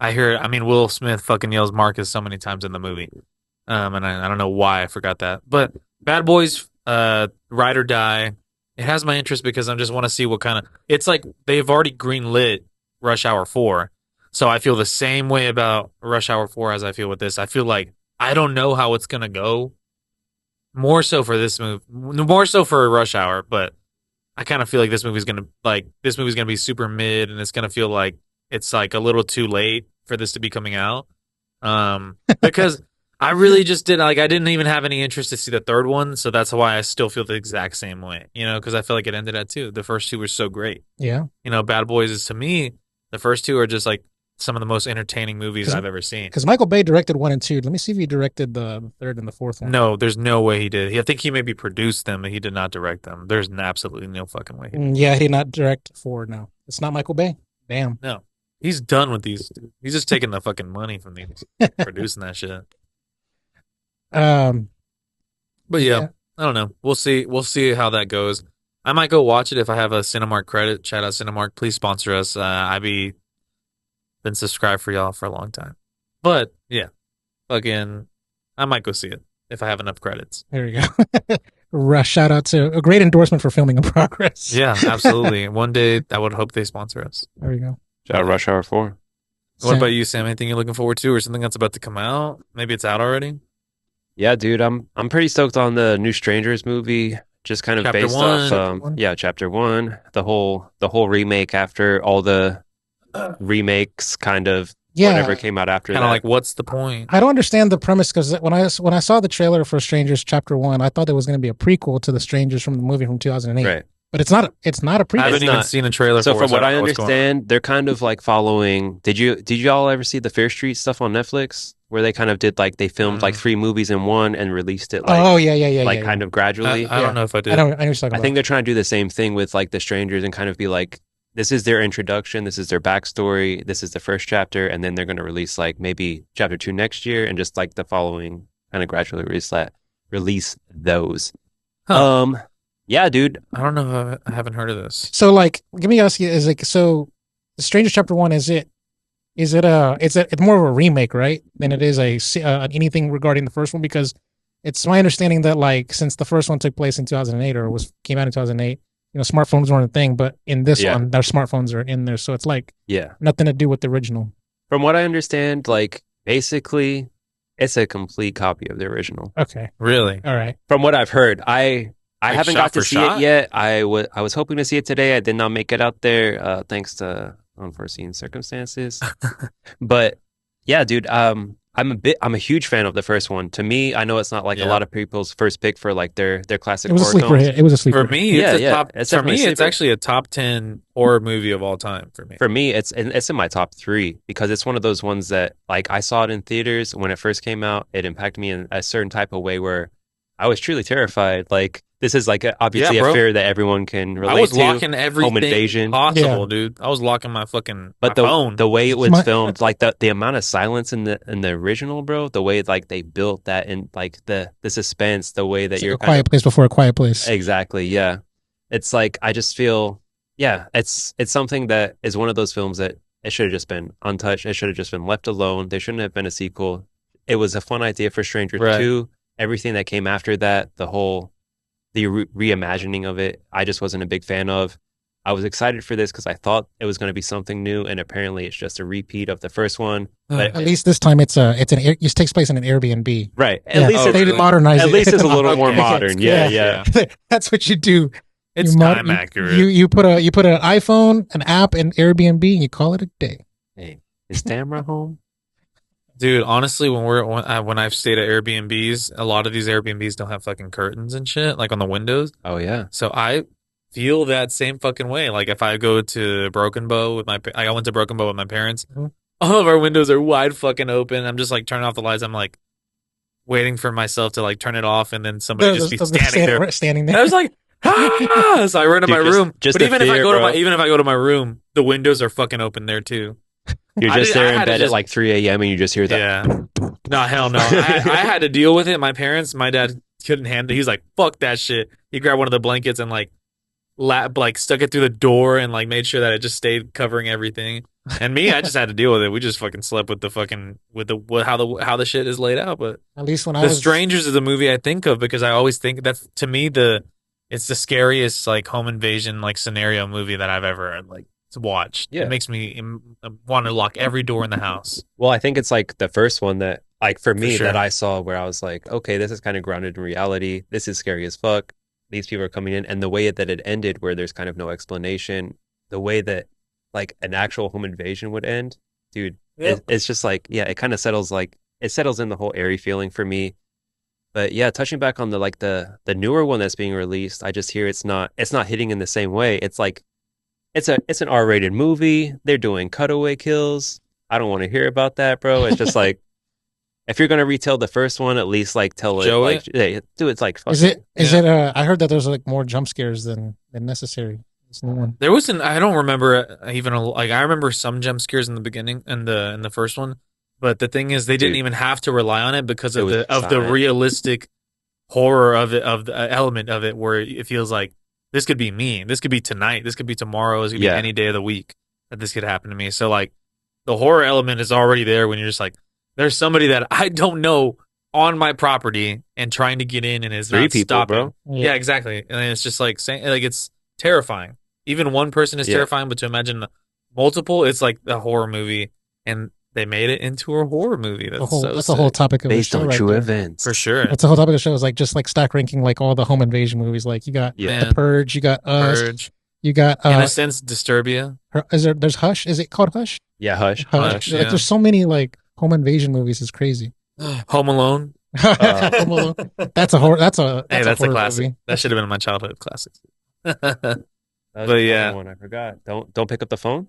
Will Smith fucking yells Marcus so many times in the movie. And I don't know why I forgot that. But Bad Boys, Ride or Die, it has my interest because I just want to see what kind of... It's like they've already greenlit Rush Hour 4. So I feel the same way about Rush Hour 4 as I feel with this. I feel like I don't know how it's going to go. More so for this movie. More so for Rush Hour, but I kind of feel like this movie's going to be super mid, and it's going to feel like it's like a little too late for this to be coming out. Because... I really just didn't I didn't even have any interest to see the third one, so that's why I still feel the exact same way, because I feel like it ended at 2. The first 2 were so great. Yeah. Bad Boys is, to me, the first 2 are just like some of the most entertaining movies I've ever seen. Because Michael Bay directed 1 and 2. Let me see if he directed the third and the fourth one. No, there's no way he did. I think he maybe produced them, but he did not direct them. There's absolutely no fucking way he did. Yeah, he did not direct 4, no. It's not Michael Bay. Damn. No. He's done with these. He's just taking the fucking money from these, producing that shit. But yeah, I don't know. We'll see how that goes. I might go watch it if I have a Cinemark credit. Shout out Cinemark, please sponsor us. I've been subscribed for y'all for a long time. But yeah, again, I might go see it if I have enough credits. There you go. Shout out to a great endorsement for Filming in Progress. Yeah, absolutely. One day I would hope they sponsor us. There you go. Shout out Rush Hour 4. What about you, Sam? Anything you're looking forward to, or something that's about to come out? Maybe it's out already. Yeah, dude, I'm pretty stoked on the new Strangers movie. Just kind of Chapter based 1. off, Chapter 1, the whole remake after all the remakes, kind of whatever came out after that. Kind of like, what's the point? I don't understand the premise because when I saw the trailer for Strangers Chapter 1, I thought there was going to be a prequel to the Strangers from the movie from 2008. Right. But it's not. It's not a prequel. I haven't even seen a trailer. So from what I understand, they're kind of like following. Did you all ever see the Fear Street stuff on Netflix, where they kind of did like they filmed like 3 movies in one and released it? Like, kind of gradually. I don't know if I did. I think they're trying to do the same thing with like the Strangers and kind of be like, this is their introduction, this is their backstory, this is the first chapter, and then they're going to release like maybe chapter 2 next year, and just like the following kind of gradually release those. Huh. Yeah, dude. I don't know. I haven't heard of this. So, like, let me ask you: the Stranger Chapter 1 it's more of a remake, right? Than it is anything regarding the first one, because it's my understanding that like since the first one took place in 2008 or came out in 2008, smartphones weren't a thing, but in this one, their smartphones are in there, so it's like nothing to do with the original. From what I understand, like basically, it's a complete copy of the original. Okay, really? All right. From what I've heard, I haven't got to see it yet. I was hoping to see it today. I did not make it out there, thanks to unforeseen circumstances. But yeah, dude, I'm a huge fan of the first one. To me, I know it's not like a lot of people's first pick for like their classic horror films. It was a sleeper. For me, it's actually a top 10 horror movie of all time for me. For me, it's in my top 3 because it's one of those ones that like I saw it in theaters when it first came out. It impacted me in a certain type of way where I was truly terrified. Like, this is like obviously a fear that everyone can relate to. I was locking everything home invasion possible, dude. I was locking my fucking phone. The way it was filmed, like the amount of silence in the original, bro. The way like they built that and like the suspense, the way that it's you're like a quiet place before a quiet place. Exactly, yeah. It's like I just feel, it's something that is one of those films that It should have just been untouched. It should have just been left alone. There shouldn't have been a sequel. It was a fun idea for Stranger 2. Everything that came after that, the reimagining of it, I just wasn't a big fan of. I was excited for this because I thought it was going to be something new, and apparently it's just a repeat of the first one. But at least this time it takes place in an Airbnb. Right. At least they modernize it. At least it's a little more modern. Yeah. That's what you do. It's time accurate. You put an iPhone, an app, and Airbnb, and you call it a day. Hey, is Tamra home? Dude, honestly, when I've stayed at Airbnbs, a lot of these Airbnbs don't have fucking curtains and shit, like on the windows. Oh yeah. So I feel that same fucking way. Like if I go to Broken Bow I went to Broken Bow with my parents. Mm-hmm. All of our windows are wide fucking open. I'm just like turning off the lights. I'm like waiting for myself to like turn it off, and then somebody just be standing there. And I was like, ah! So I run to my room. But even if I go to my room, the windows are fucking open there too. You're just there in bed at like 3 a.m. and you just hear that. Yeah. No, hell no. I had to deal with it. My dad couldn't handle it. He was like, fuck that shit. He grabbed one of the blankets and like stuck it through the door and like made sure that it just stayed covering everything. And me, I just had to deal with it. We just fucking slept with how the shit is laid out. But at least when The Strangers is a movie I think of because I always think that's to me it's the scariest like home invasion like scenario movie that I've ever like watched. Yeah. It makes me want to lock every door in the house. Well, I think it's like the first one that like for me that I saw where I was like, okay, this is kind of grounded in reality. This is scary as fuck. These people are coming in, and the way that it ended, where there's kind of no explanation, the way that like an actual home invasion would end, dude, it's just like, yeah, it kind of settles in the whole airy feeling for me. But yeah, touching back on the newer one that's being released, I just hear it's not hitting in the same way. It's like it's an R-rated movie. They're doing cutaway kills. I don't want to hear about that, bro. It's just like if you're gonna retell the first one, at least like tell it like hey, do it's like is it I heard that there's like more jump scares than necessary. There wasn't. I don't remember even like I remember some jump scares in the beginning in the first one, but the thing is they didn't even have to rely on it because of the realistic horror of the element of it, where it feels like this could be me, this could be tonight, this could be tomorrow, this could be any day of the week that this could happen to me. So like the horror element is already there when you're just like, there's somebody that I don't know on my property and trying to get in and is not stopping. Bro. Yeah, exactly. And it's just like saying like it's terrifying. Even one person is terrifying, but to imagine multiple, it's like a horror movie, and they made it into a horror movie. That's the whole topic of based the show on true events, for sure. That's the whole topic of the show. Is like just like stack ranking like all the home invasion movies. Like you got The Purge, you got Us, you got in a sense Disturbia. There's Hush. Is it called Hush? Yeah, Hush. Like there's so many like home invasion movies. It's crazy. Home Alone. Home Alone. That's a horror. That's a classic. Movie. That should have been in my childhood classics. But yeah, one I forgot. Don't pick up the phone.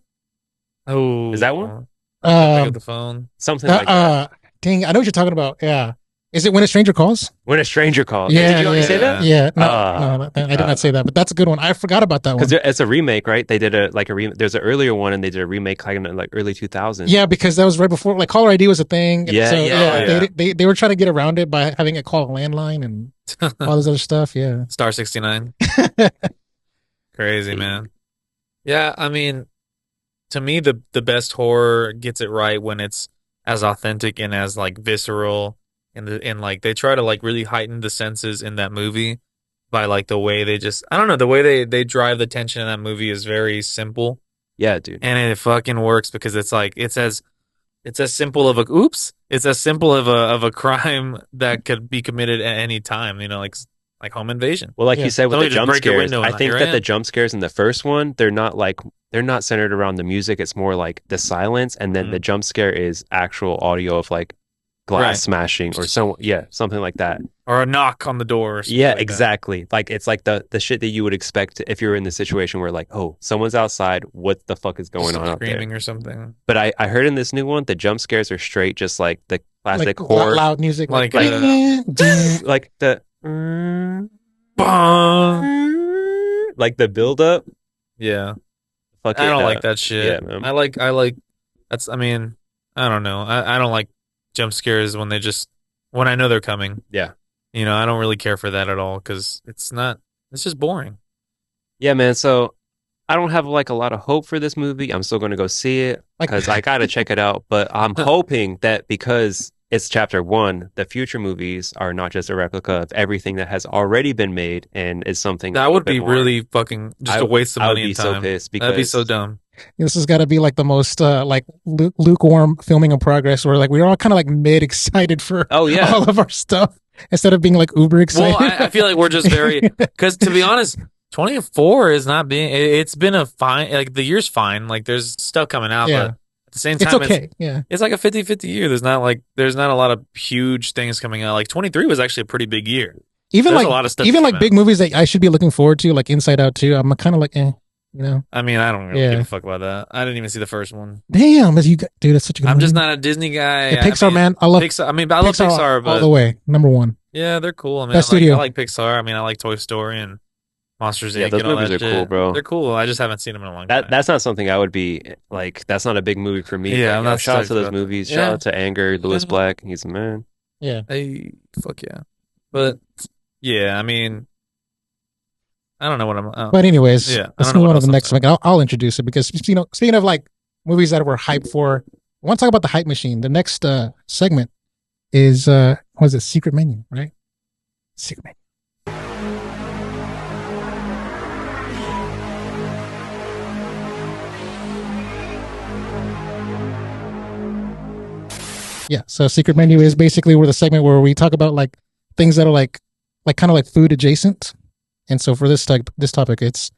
Oh, is that one? Pick up the phone. Something like that. Dang, I know what you're talking about. Yeah. Is it When a Stranger Calls? When a Stranger Calls. Yeah. Did you already say that? Yeah. No, I did not say that, but that's a good one. I forgot about that one. Because it's a remake, right? They did there's an earlier one, and they did a remake like in like early 2000s. Yeah, because that was right before like caller ID was a thing. They were trying to get around it by having it call a landline and all this other stuff. Yeah. Star 69. Crazy, man. Yeah, I mean, to me, the best horror gets it right when it's as authentic and as like visceral, and like they try to like really heighten the senses in that movie by like the way the way they drive the tension in that movie is very simple. Yeah, dude. And it fucking works because it's like it's as simple of a crime that could be committed at any time, you know, like home invasion. Well, like you said with the jump scares, I think that the jump scares in the first one, they're not centered around the music. It's more like the silence, and then the jump scare is actual audio of like glass smashing or something like that, or a knock on the door. Or exactly. Like it's like the shit that you would expect if you're in the situation where like, oh, someone's outside. What the fuck is going on out there? Screaming or something. But I heard in this new one, the jump scares are straight, just like the classic horror, loud music, like the. Like the build up. Yeah. I don't like that shit. Yeah, man. I like that's, I mean, I don't know. I don't like jump scares when I know they're coming. Yeah. You know, I don't really care for that at all because it's just boring. Yeah, man. So I don't have like a lot of hope for this movie. I'm still going to go see it because I got to check it out. But I'm hoping that because it's chapter one, the future movies are not just a replica of everything that has already been made and is something that would be really fucking just a waste of money and time. I would be so pissed because that'd be so dumb. This has got to be like the most like lukewarm filming in progress, where like we're all kind of like mid excited for all of our stuff instead of being like uber excited. Well, I feel like we're just very because to be honest. 24 is not being. It's been a fine. Like the year's fine. Like there's stuff coming out, but at the same time, it's okay. It's like a 50-50 year. There's not a lot of huge things coming out. Like 23 was actually a pretty big year. Even there's like a lot of stuff. Even like big movies that I should be looking forward to, like Inside Out 2. I'm kind of like, you know. I mean, I don't really give a fuck about that. I didn't even see the first one. Damn, dude, that's such a good. I'm just not a Disney guy. Pixar, man. I love Pixar. I love Pixar, but all the way, number one. Yeah, they're cool. I mean, I like Pixar. I mean, I like Toy Story and Monsters Inc. Those movies are cool, bro. They're cool. I just haven't seen them in a long time. That's not something I would be like. That's not a big movie for me. Yeah, like, shout out to those movies. Shout out to Anger, Lewis Black. He's a man. Yeah. Hey, fuck yeah. But yeah, I mean, I don't know what I'm. But anyways, let's move on to the next one. I'll introduce it because speaking of like movies that we're hyped for, I want to talk about the hype machine. The next segment is what is it? Secret Menu, right? Secret Menu. Yeah, so Secret Menu is basically where the segment where we talk about like things that are like kind of like food adjacent. And so for this topic, it's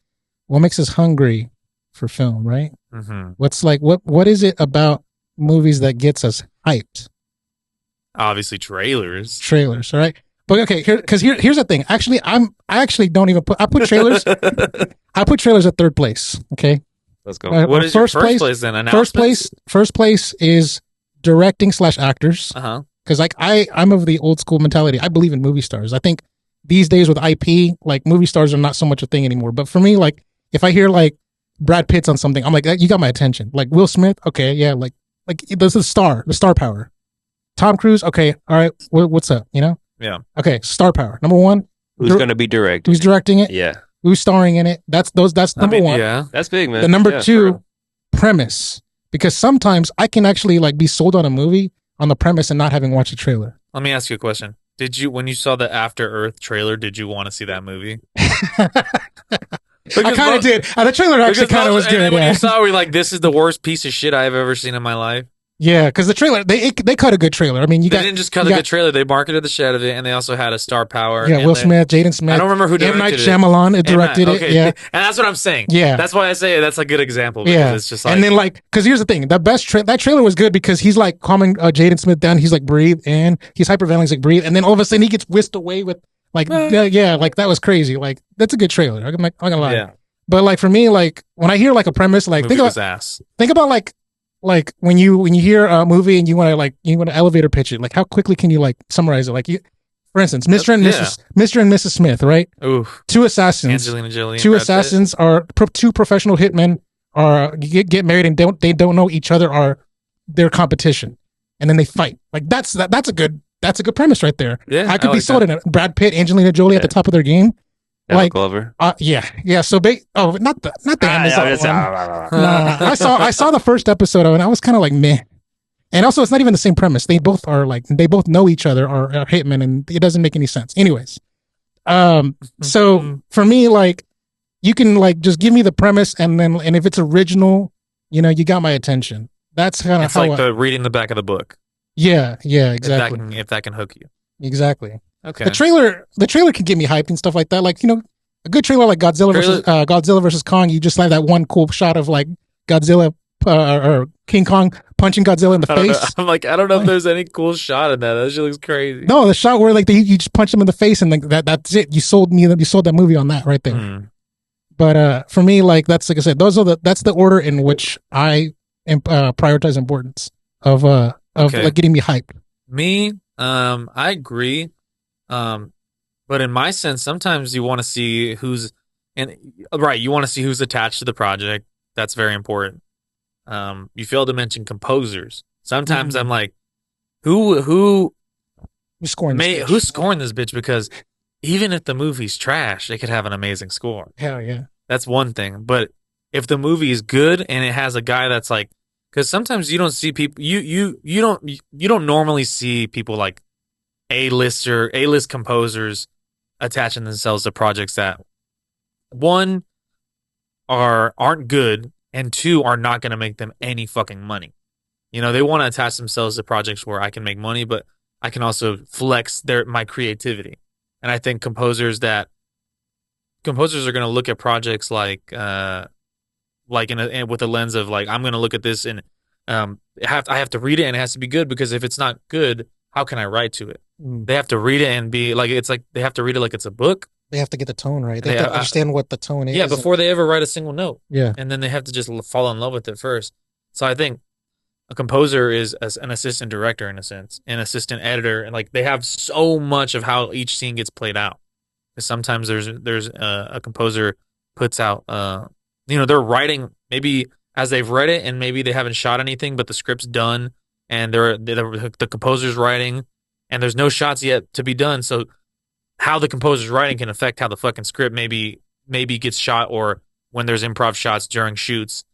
what makes us hungry for film, right? Mm-hmm. What's like what is it about movies that gets us hyped? Obviously, trailers, right? But okay, here's the thing. Actually, I actually don't even put trailers. I put trailers at third place. Okay, let's go. What is first place then? First place is directing / actors. Because like I'm of the old school mentality. I believe in movie stars. I think these days with IP, like movie stars are not so much a thing anymore. But for me, like if I hear like Brad Pitt's on something, I'm like, you got my attention. Like Will Smith, okay, yeah, like there's the star power. Tom Cruise, okay, all right, what's up? You know? Yeah. Okay, star power. Number one. Who's going to be directing? Who's directing it? Yeah. Who's starring in it? That's number one. Yeah, that's big, man. The number two, premise. Because sometimes I can actually like be sold on a movie on the premise and not having watched the trailer. Let me ask you a question. When you saw the After Earth trailer, did you want to see that movie? I kind of did. The trailer actually kind of was good. When you saw it, we're like, this is the worst piece of shit I've ever seen in my life. Yeah, because the trailer, they cut a good trailer. I mean, they didn't just cut a good trailer. They marketed the shit out of it, and they also had a star power. Yeah, Will Smith, Jaden Smith. I don't remember who directed it. M. Night Shyamalan directed it. Yeah, and that's what I'm saying. Yeah, that's why I say that's a good example. Yeah, it's just like, and then like, because here's the thing: the best that trailer was good because he's like calming Jaden Smith down. He's like breathe, and he's hyperventilating. He's like breathe, and then all of a sudden he gets whisked away with like like that was crazy. Like that's a good trailer. I'm not gonna lie. Yeah. But like for me, like when I hear like a premise, like think about like when you hear a movie and you want to elevator pitch it, like how quickly can you like summarize it? Like for instance, Mr. and Mrs. Smith, right? Oof. Two assassins. Angelina Jolie. Two assassins are two professional hitmen are get married and don't know each other are their competition, and then they fight. Like that's a good premise right there. Yeah, I could be sold in it. Brad Pitt, Angelina Jolie at the top of their game. Like Glover. Yeah. So not the Amazon one. I saw the first episode of it and I was kind of like meh. And also, it's not even the same premise. They both know each other are hitmen, and it doesn't make any sense. Anyways, so for me, like you can like just give me the premise, and if it's original, you got my attention. That's kind of how like the reading the back of the book. Yeah, exactly. If that can hook you. Exactly. Okay. The trailer can get me hyped and stuff like that. Like, a good trailer like Godzilla versus Kong, you just have that one cool shot of like Godzilla or King Kong punching Godzilla in the face. I'm like, I don't know if there's any cool shot in that. That shit looks crazy. No, the shot where like you just punch him in the face and like that's it. You sold that movie on that right there. But for me, like that's like I said, that's the order in which I prioritize importance of like getting me hyped. Me, I agree. But in my sense, sometimes you want to see you want to see who's attached to the project. That's very important. You failed to mention composers. Sometimes I'm like, who's scoring this bitch? Because even if the movie's trash, it could have an amazing score. Hell yeah. That's one thing. But if the movie is good and it has a guy that's like, because sometimes you don't see people, you don't normally see people like A-list composers attaching themselves to projects that one aren't good and two are not going to make them any fucking money. You know, they want to attach themselves to projects where I can make money, but I can also flex my creativity. And I think composers are going to look at projects like with a lens of like, I'm going to look at this and I have to read it and it has to be good, because if it's not good, how can I write to it? They have to read it and be like, it's like they have to read it like it's a book. They have to get the tone right. They have to understand what the tone is. Yeah, before they ever write a single note. Yeah. And then they have to just fall in love with it first. So I think a composer is an assistant director in a sense, an assistant editor, and like they have so much of how each scene gets played out. Because sometimes there's a composer puts out, they're writing maybe as they've read it, and maybe they haven't shot anything, but the script's done, and the composer's writing, and there's no shots yet to be done. So how the composer's writing can affect how the fucking script maybe gets shot, or when there's improv shots during shoots,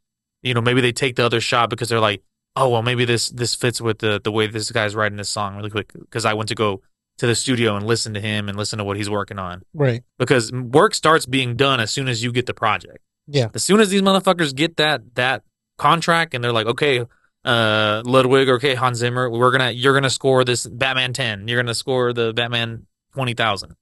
maybe they take the other shot because they're like, oh, well, maybe this fits with the way this guy's writing this song really quick, because I went to go to the studio and listen to him and listen to what he's working on. Right. Because work starts being done as soon as you get the project. Yeah. As soon as these motherfuckers get that contract and they're like, okay, Ludwig, okay, Hans Zimmer, you're gonna score this Batman 10. You're gonna score the Batman 20,000.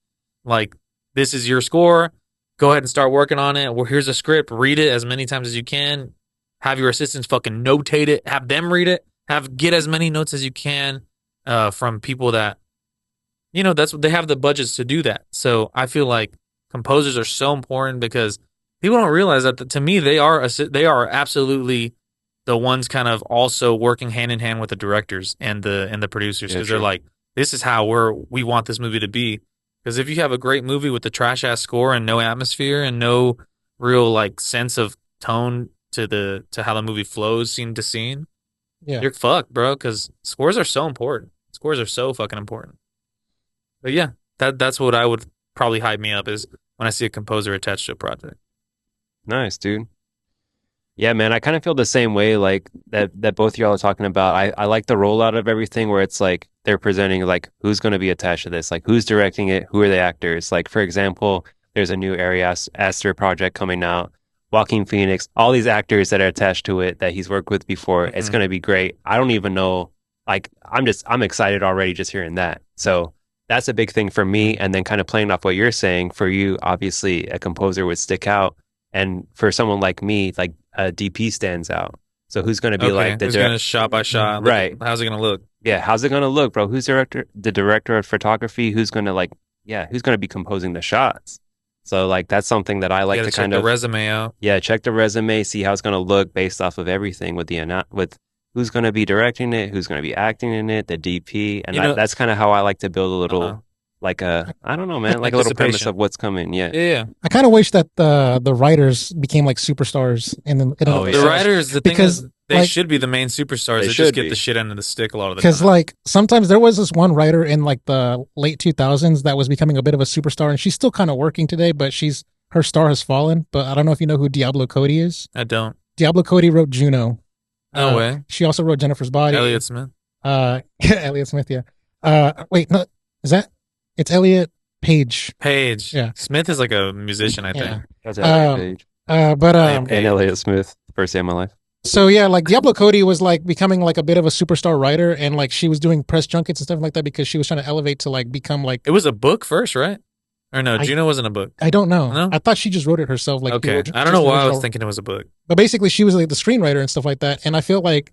Like, this is your score. Go ahead and start working on it. Well, here's a script. Read it as many times as you can. Have your assistants fucking notate it. Have them read it. Get as many notes as you can from people that, that's what they have the budgets to do that. So I feel like composers are so important, because people don't realize that to me they are absolutely the ones kind of also working hand in hand with the directors and the producers, because they're like, this is how we want this movie to be. Because if you have a great movie with the trash ass score and no atmosphere and no real like sense of tone to how the movie flows scene to scene, you're fucked, bro. Because scores are so important. Scores are so fucking important. But yeah, that's what I would probably hype me up, is when I see a composer attached to a project. Nice, dude. Yeah, man, I kind of feel the same way, like that both y'all are talking about. I like the rollout of everything, where it's like they're presenting like who's going to be attached to this, like who's directing it, who are the actors. Like, for example, there's a new Ari Aster project coming out, Joaquin Phoenix, all these actors that are attached to it that he's worked with before. Mm-hmm. It's going to be great. I don't even know, like I'm excited already just hearing that. So that's a big thing for me. And then kind of playing off what you're saying, for you, obviously a composer would stick out. And for someone like me, like a DP stands out. So who's going to be like who's going to shot by shot? Right. How's it going to look? Yeah. How's it going to look, bro? Who's the director of photography? Who's going to who's going to be composing the shots? So like, that's something that I like to kind of check the resume out. Yeah. Check the resume, see how it's going to look based off of everything with who's going to be directing it, who's going to be acting in it, the DP. And that's kind of how I like to build a little, like I don't know, man, like a little premise of what's coming. Yeah. I kind of wish that the writers became like superstars. The writers, the thing is, they should be the main superstars. They just get the shit end of the stick a lot of the time. Because like sometimes there was this one writer in like the late 2000s that was becoming a bit of a superstar, and she's still kind of working today, but her star has fallen. But I don't know if you know who Diablo Cody is. I don't. Diablo Cody wrote Juno. No way. She also wrote Jennifer's Body. Elliott Smith. Elliott Smith. Yeah. Wait, no, is that? It's Elliot Page. Yeah. Smith is like a musician, I think. That's Elliot Page. And Elliot Smith, first day of my life. So yeah, like Diablo Cody was like becoming like a bit of a superstar writer, and like she was doing press junkets and stuff like that because she was trying to elevate to like become like. It was a book first, right? Or no, Juno wasn't a book. I don't know. No? I thought she just wrote it herself. Like, okay, I don't know why I was thinking it was a book. But basically, she was like the screenwriter and stuff like that, and I feel like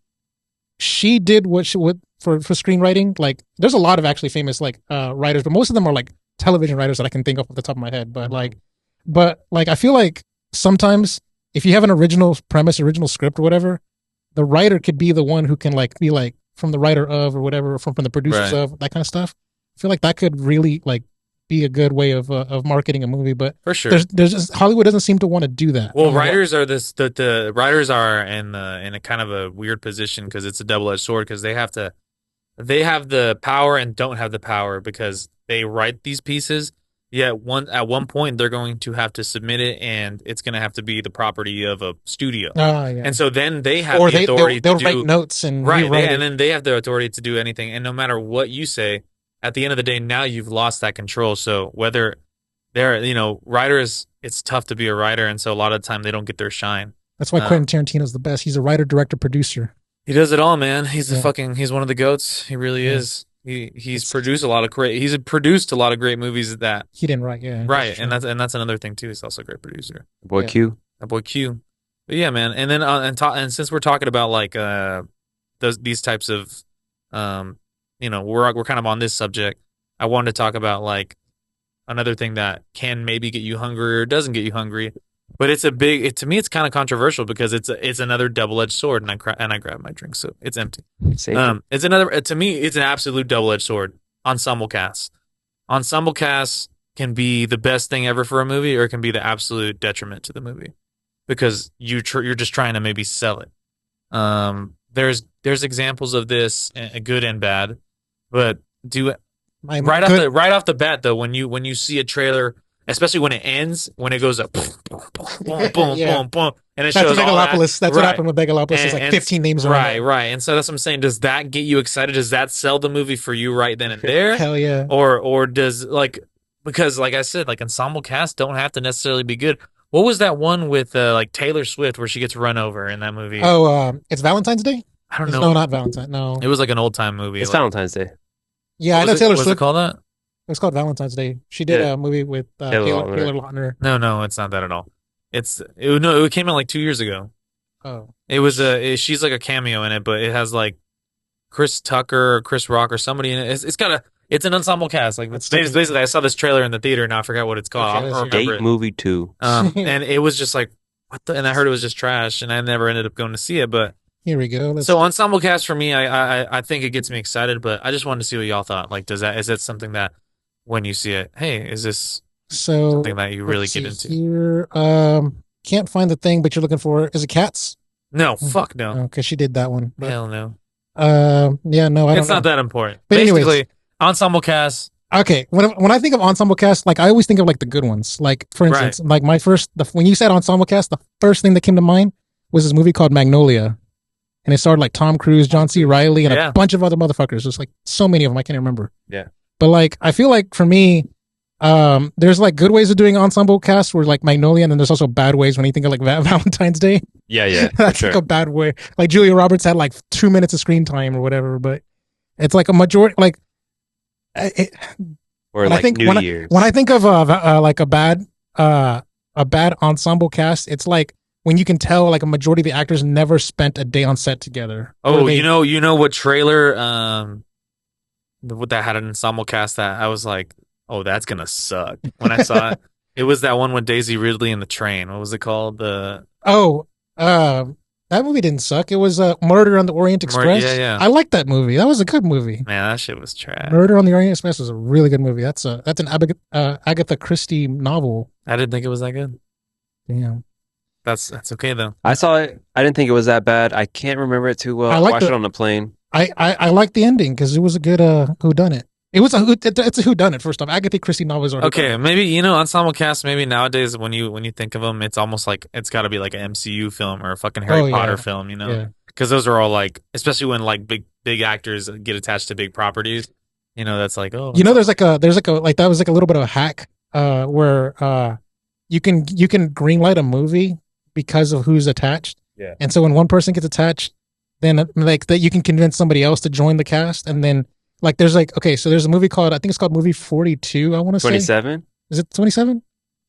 she did what she would for screenwriting. Like, there's a lot of actually famous like writers, but most of them are like television writers that I can think of off the top of my head. But I feel like sometimes if you have an original premise, original script or whatever, the writer could be the one who can like be like from the writer of or whatever, or from the producers of that kind of stuff. I feel like that could really like be a good way of marketing a movie. But for sure, there's just, Hollywood doesn't seem to want to do that. Well, writers are the writers are in a kind of a weird position because it's a double-edged sword, because they have the power and don't have the power, because they write these pieces, at one point they're going to have to submit it, and it's going to have to be the property of a studio. Oh, yeah. And so then they have Or the authority they'll to write do notes and right, rewrite and it. then they have the authority to do anything. And no matter what you say, at the end of the day, now you've lost that control. So whether writers, it's tough to be a writer, and so a lot of the time they don't get their shine. That's why Quentin Tarantino's the best. He's a writer, director, producer. He does it all, man. He's he's one of the goats. He really is. He's produced a lot of great movies that he didn't write, right, and that's another thing too. He's also a great producer. Boy Q, that boy Q. But yeah, man. And then and since we're talking about like these types of we're kind of on this subject, I wanted to talk about like another thing that can maybe get you hungry or doesn't get you hungry. But to me, it's kind of controversial because it's another double-edged sword, and I grab my drink, so it's empty. It's another, to me, it's an absolute double-edged sword. Ensemble cast can be the best thing ever for a movie, or it can be the absolute detriment to the movie because you're just trying to maybe sell it. There's examples of this, good and bad, but right off the bat though, when you see a trailer. Especially when it ends, when it goes up, boom, boom, boom, boom, boom, boom, and it shows Megalopolis. That's what happened with Megalopolis. There's like 15 names around. Right. And so that's what I'm saying. Does that get you excited? Does that sell the movie for you right then and there? Hell yeah. Or does because like I said, like ensemble casts don't have to necessarily be good. What was that one with like Taylor Swift where she gets run over in that movie? Oh, it's Valentine's Day? I don't know. No, not Valentine. No. It was like an old time movie. It's Valentine's Day. Yeah, I know Taylor Swift. What's it called that? It's called Valentine's Day. She did a movie with Taylor Lautner. No, it's not that at all. It came out like 2 years ago. Oh. It was she's like a cameo in it, but it has like Chris Tucker or Chris Rock or somebody in it. It's an ensemble cast. Like basically, I saw this trailer in the theater and I forgot what it's called. Okay, Date Movie 2. And it was just like and I heard it was just trash, and I never ended up going to see it. But here we go. So ensemble cast for me, I think it gets me excited, but I just wanted to see what y'all thought. Like, is that something that when you see it, hey, is this something that you really get into? Here, can't find the thing, but you're looking for. Is it Cats? No, fuck no. Because she did that one. But, hell no. Yeah, no, I don't know. It's not that important. But basically, anyways, ensemble cast. Okay, when I think of ensemble cast, like I always think of like the good ones. Like for instance, like when you said ensemble cast, the first thing that came to mind was this movie called Magnolia, and it starred like Tom Cruise, John C. Reilly, and a bunch of other motherfuckers. There's like so many of them I can't remember. Yeah. But like, I feel like for me, there's like good ways of doing ensemble cast where like Magnolia, and then there's also bad ways when you think of like Valentine's Day. Yeah. That's like a bad way. Like Julia Roberts had like 2 minutes of screen time or whatever, but it's like a majority, like, or like New Year's. When I think of like a bad ensemble cast, it's like when you can tell like a majority of the actors never spent a day on set together. Oh, you know what trailer that had an ensemble cast that I was like, oh, that's gonna suck. When I saw it, it was that one with Daisy Ridley in the train. What was it called? That movie didn't suck. It was Murder on the Orient Express. Yeah. I liked that movie. That was a good movie. Man, that shit was trash. Murder on the Orient Express was a really good movie. That's an Agatha Christie novel. I didn't think it was that good. Damn. That's okay though. I saw it. I didn't think it was that bad. I can't remember it too well. I watched it on the plane. I liked the ending because it was a good whodunit. It's a whodunit. First off, Agatha Christie novels are okay. Maybe ensemble cast. Maybe nowadays when you think of them, it's almost like it's got to be like an MCU film or a fucking Harry Potter film. Because those are all like, especially when like big actors get attached to big properties. That's like there's like that was like a little bit of a hack where you can greenlight a movie because of who's attached. Yeah. And so when one person gets attached, then like that you can convince somebody else to join the cast, and then like there's like so there's a movie called, I think it's called Movie 42. I want to say 27. Is it 27?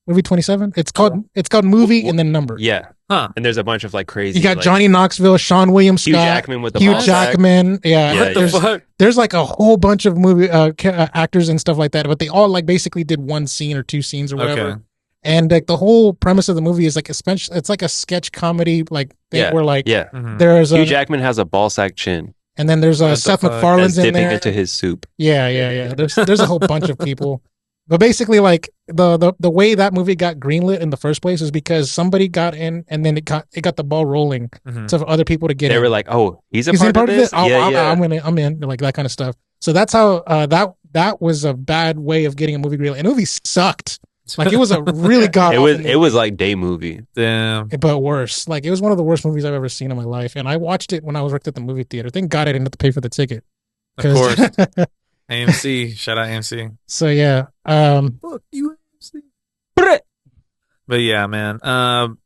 Movie 27. It's called movie and then number. Yeah. Huh. And there's a bunch of like crazy. You got like, Johnny Knoxville, Sean William Scott, Hugh Jackman with the Hugh Jackman. Yeah. There's like a whole bunch of movie actors and stuff like that, but they all like basically did one scene or two scenes or whatever. Okay. And like the whole premise of the movie is like it's like a sketch comedy like thing where like there's Hugh Jackman has a ball sack chin, and then there's Seth MacFarlane's in there dipping into his soup. Yeah. There's a whole bunch of people, but basically like the way that movie got greenlit in the first place is because somebody got in, and then it got the ball rolling so for other people to get in. They were like, oh, he's a part of this. I'm in like that kind of stuff. So that's how that was a bad way of getting a movie greenlit. And the movie sucked. Like it was a really god. It was like day movie. Damn. But worse. Like it was one of the worst movies I've ever seen in my life. And I watched it when I was worked at the movie theater. Thank God I didn't have to pay for the ticket. Of course. AMC. Shout out AMC. So yeah. Fuck you, AMC. But yeah, man. A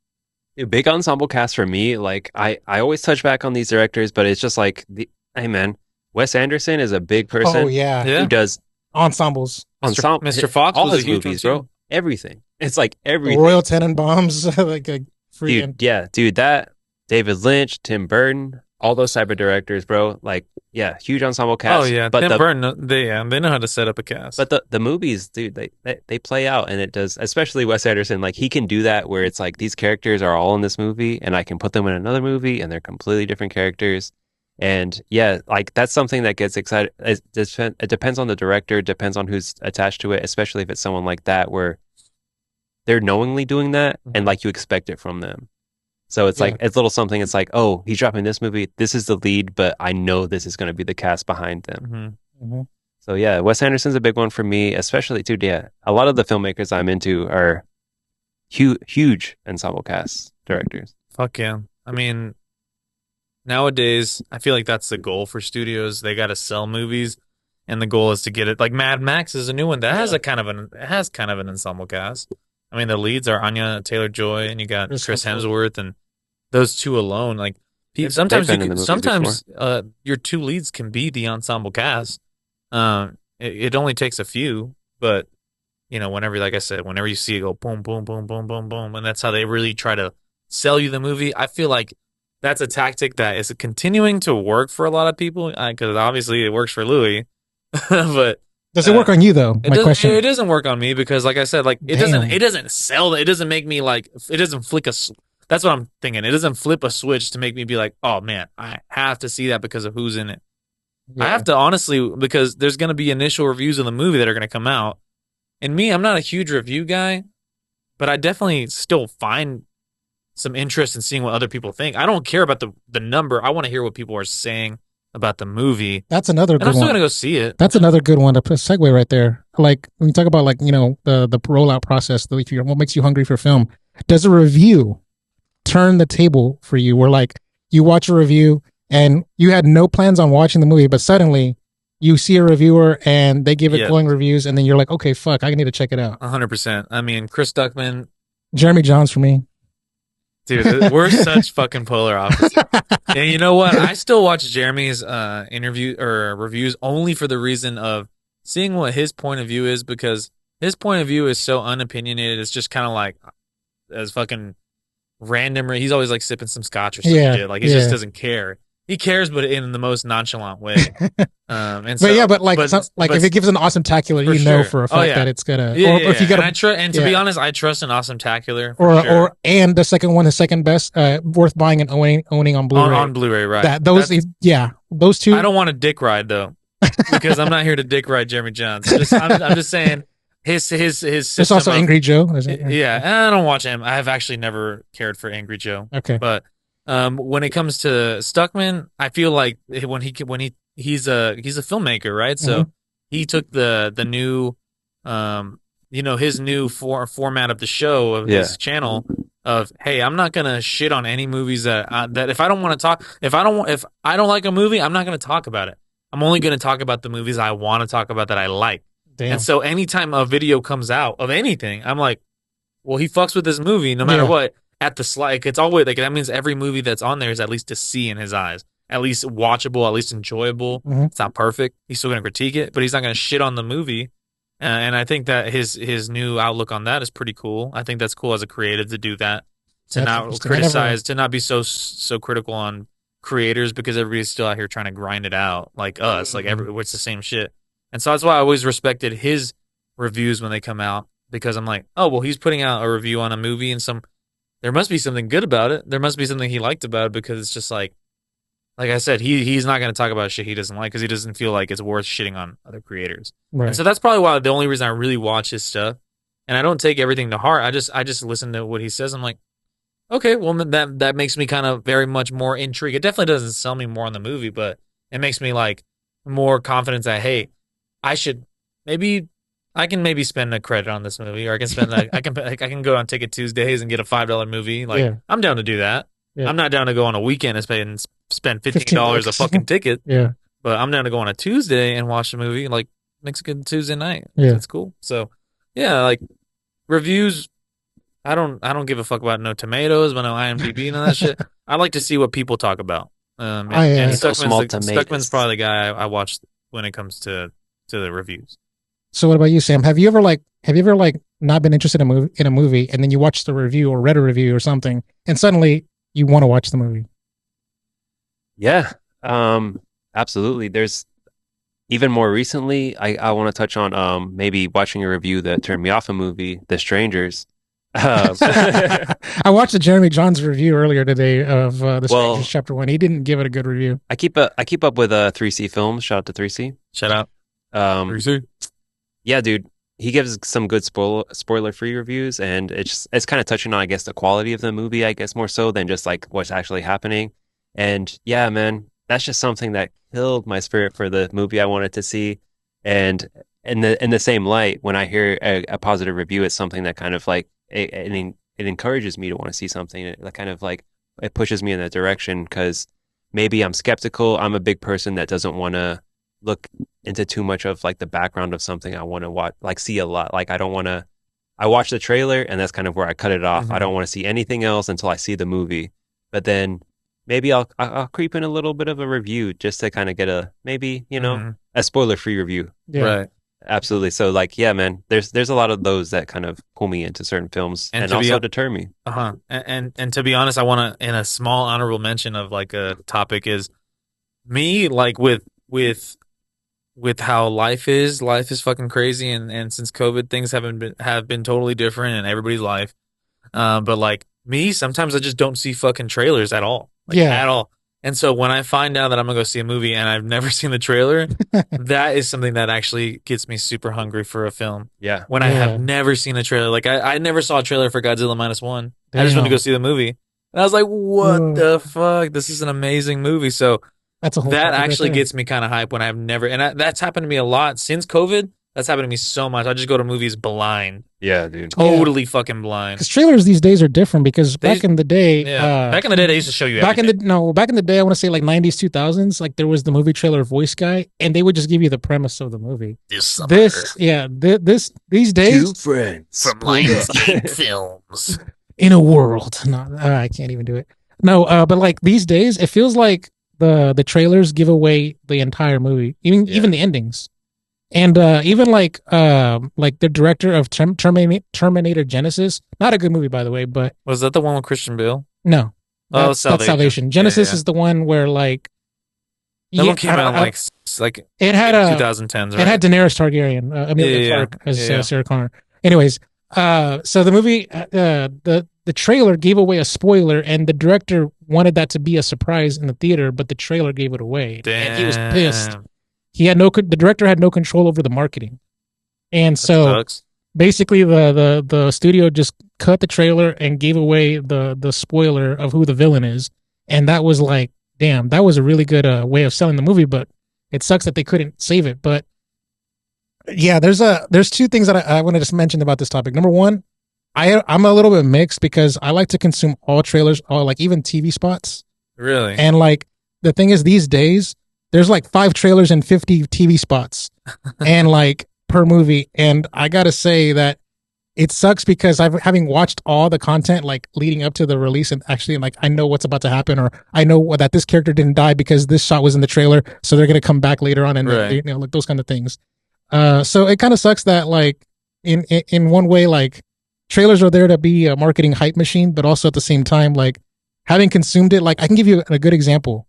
big ensemble cast for me. Like I always touch back on these directors, but it's just like hey man, Wes Anderson is a big person. Oh yeah. Who does ensembles. Mr. Fox all was his a huge movies, one, bro. Everything. It's like everything. Royal Tenenbaums, like a freaking. Dude, that David Lynch, Tim Burton, all those type of directors, bro. Like, yeah, huge ensemble cast. Oh yeah, but Tim Burton, they know how to set up a cast. But the movies, dude, they play out, and it does. Especially Wes Anderson, like he can do that where it's like these characters are all in this movie, and I can put them in another movie, and they're completely different characters. And yeah, like that's something that gets excited. It depends on the director, depends on who's attached to it, especially if it's someone like that where they're knowingly doing that and like you expect it from them. So it's like it's a little something. It's like, oh, he's dropping this movie. This is the lead, but I know this is going to be the cast behind them. So yeah, Wes Anderson's a big one for me, especially too. Yeah, a lot of the filmmakers I'm into are huge ensemble cast directors. Fuck yeah! I mean, nowadays, I feel like that's the goal for studios. They got to sell movies, and the goal is to get it. Like Mad Max is a new one that has kind of an ensemble cast. I mean, the leads are Anya Taylor-Joy, and you got Chris Hemsworth, and those two alone. Like sometimes your two leads can be the ensemble cast. It only takes a few, but you know, whenever you see it go boom, boom, boom, boom, boom, boom, and that's how they really try to sell you the movie. I feel like that's a tactic that is continuing to work for a lot of people because obviously it works for Louis, but does it work on you though? My question. It doesn't work on me because, like I said, like it doesn't sell. It doesn't make me like. It doesn't flick a. That's what I'm thinking. It doesn't flip a switch to make me be like, oh man, I have to see that because of who's in it. Yeah. I have to honestly because there's going to be initial reviews of the movie that are going to come out, and me, I'm not a huge review guy, but I definitely still find some interest in seeing what other people think. I don't care about the number. I want to hear what people are saying about the movie. That's another good one. I'm still going to go see it. That's another good one to segue right there. Like when you talk about like, you know, the rollout process, what makes you hungry for film. Does a review turn the table for you where like you watch a review and you had no plans on watching the movie, but suddenly you see a reviewer and they give it glowing reviews and then you're like, okay, fuck, I need to check it out. 100%. I mean, Chris Duckman. Jeremy Jahns for me. Dude, we're such fucking polar opposites. And you know what? I still watch Jeremy's interview or reviews only for the reason of seeing what his point of view is because his point of view is so unopinionated. It's just kind of like as fucking random. He's always like sipping some scotch or some shit. Like he just doesn't care. He cares, but in the most nonchalant way. But if it gives an Awesometacular, you know for a fact that it's gonna. If you got to be honest, I trust an Awesometacular. And the second one, the second best, worth buying and owning on Blu-ray. On Blu-ray, right? Those two. I don't want a dick ride though, because I'm not here to dick ride Jeremy Jahns. I'm just saying his system. There's also Angry Joe. Yeah, I don't watch him. I have actually never cared for Angry Joe. Okay, but. When it comes to Stuckman, I feel like he's a filmmaker, right? So he took the new, his new format of the show of his channel of, hey, I'm not gonna shit on any movies that if I don't want to talk, if I don't like a movie, I'm not gonna talk about it. I'm only gonna talk about the movies I want to talk about that I like. Damn. And so anytime a video comes out of anything, I'm like, well, he fucks with this movie no matter what. At the slide, it's always like that means every movie that's on there is at least to see in his eyes, at least watchable, at least enjoyable. It's not perfect. He's still gonna critique it, but he's not gonna shit on the movie. And I think that his new outlook on that is pretty cool. I think that's cool as a creative to do that, to not criticize, to not be so critical on creators because everybody's still out here trying to grind it out like us, like it's the same shit. And so that's why I always respected his reviews when they come out because I'm like, oh well, he's putting out a review on a movie and there must be something good about it. There must be something he liked about it because it's just like I said, he's not going to talk about shit he doesn't like because he doesn't feel like it's worth shitting on other creators. Right. And so that's probably why the only reason I really watch his stuff, and I don't take everything to heart. I just listen to what he says. I'm like, okay, well that makes me kind of very much more intrigued. It definitely doesn't sell me more on the movie, but it makes me like more confidence that hey, I should maybe I can maybe spend a credit on this movie, or I can spend I can go on Ticket Tuesdays and get a $5 movie. Like Yeah. I'm down to do that. Yeah. I'm not down to go on a weekend and spend $15 a fucking ticket. Yeah. But I'm down to go on a Tuesday and watch a movie like Mexican Tuesday night. Yeah. That's cool. So yeah, like reviews. I don't give a fuck about no tomatoes, but no IMDb and all that shit. I like to see what people talk about. And Stuckman's probably the guy I watch when it comes to the reviews. So what about you, Sam? Have you ever not been interested in a movie and then you watched the review or read a review or something and suddenly you want to watch the movie? Yeah. Absolutely. There's even more recently, I want to touch on maybe watching a review that turned me off a movie, The Strangers. I watched the Jeremy Johns review earlier today of The Strangers Chapter 1. He didn't give it a good review. I keep up with 3C Films. Shout out to 3C. Shout out. 3C. Yeah, dude. He gives some good spoiler-free reviews, and it's kind of touching on, I guess, the quality of the movie, I guess, more so than just like what's actually happening. And yeah, man, that's just something that killed my spirit for the movie I wanted to see. And in the same light, when I hear a positive review, it's something that kind of like it encourages me to want to see something. It kind of like it pushes me in that direction because maybe I'm skeptical. I'm a big person that doesn't want to look into too much of like the background of something I want to watch, like see a lot. Like I watch the trailer and that's kind of where I cut it off. Mm-hmm. I don't want to see anything else until I see the movie. But then maybe I'll creep in a little bit of a review just to kind of get a a spoiler-free review. Yeah. Right. Absolutely. So like, yeah, man, there's a lot of those that kind of pull me into certain films and also deter me. And to be honest, I want to, in a small honorable mention of like a topic is me, like with how life is fucking crazy. And since COVID, things have been totally different in everybody's life. But like me, sometimes I just don't see fucking trailers at all. At all. And so when I find out that I'm gonna go see a movie and I've never seen the trailer, that is something that actually gets me super hungry for a film. Yeah. When I have never seen a trailer, like I never saw a trailer for Godzilla -1. I just wanted to go see the movie, and I was like, "What the fuck? This is an amazing movie." So that actually gets me kind of hype when I've never, and that's happened to me a lot since COVID. That's happened to me so much. I just go to movies blind. Yeah, dude. Totally fucking blind. Because trailers these days are different because back in the day, they used to show you back in the day, I want to say like 90s, 2000s, like there was the movie trailer Voice Guy, and they would just give you the premise of the movie. These days, two friends from Lionsgate Films in a world. No, I can't even do it. No, but like these days, it feels like the trailers give away the entire movie, even the endings. And even like the director of Terminator Genesis, not a good movie by the way, but was that the one with Christian Bale? No, that's Salvation. Genesis is the one where like that one came out like it had 2010s. Right? It had Daenerys Targaryen, Emilia Clarke as Sarah Connor. Anyways, so the movie, the trailer gave away a spoiler, and the director wanted that to be a surprise in the theater, but the trailer gave it away, and he was pissed. The director had no control over the marketing. And so basically the studio just cut the trailer and gave away the spoiler of who the villain is. And that was like, damn, that was a really good way of selling the movie, but it sucks that they couldn't save it. But yeah, there's two things that I want to just mention about this topic. Number one, I'm a little bit mixed because I like to consume all trailers, like even TV spots. Really? And like the thing is these days, there's like 5 trailers and 50 TV spots and like per movie. And I got to say that it sucks because having watched all the content like leading up to the release and actually like I know what's about to happen, or I know that this character didn't die because this shot was in the trailer. So they're going to come back later on and like those kind of things. So it kind of sucks that like in one way, like trailers are there to be a marketing hype machine, but also at the same time, like having consumed it, like I can give you a good example.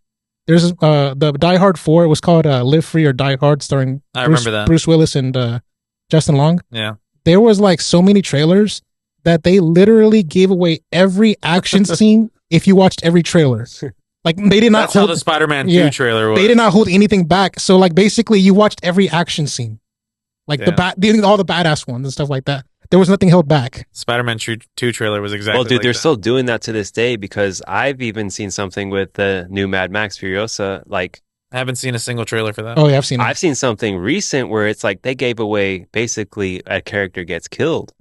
There's the Die Hard 4. It was called Live Free or Die Hard, starring Bruce Willis and Justin Long. Yeah, there was like so many trailers that they literally gave away every action scene if you watched every trailer. Like they did not. That's how the Spider-Man 2 trailer was. They did not hold anything back. So like basically, you watched every action scene, like all the badass ones and stuff like that. There was nothing held back. Spider-Man 2 trailer was exactly. Well, dude, like they're that. still doing that to this day because I've even seen something with the new Mad Max Furiosa. Like I haven't seen a single trailer for that. Oh yeah, I've seen it. I've seen something recent where it's like they gave away basically a character gets killed.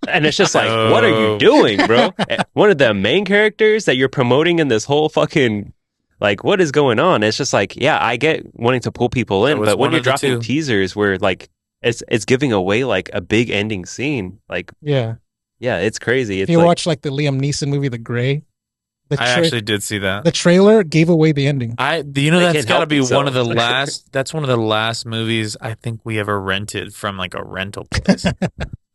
And it's just like, what are you doing, bro? One of the main characters that you're promoting in this whole fucking, like, what is going on? It's just like, yeah, I get wanting to pull people in, but when you're dropping teasers where like it's giving away like a big ending scene, like yeah, it's crazy. If you watch like the Liam Neeson movie, The Gray, I actually did see that. The trailer gave away the ending. That's got to be one of the last. That's one of the last movies I think we ever rented from like a rental place. I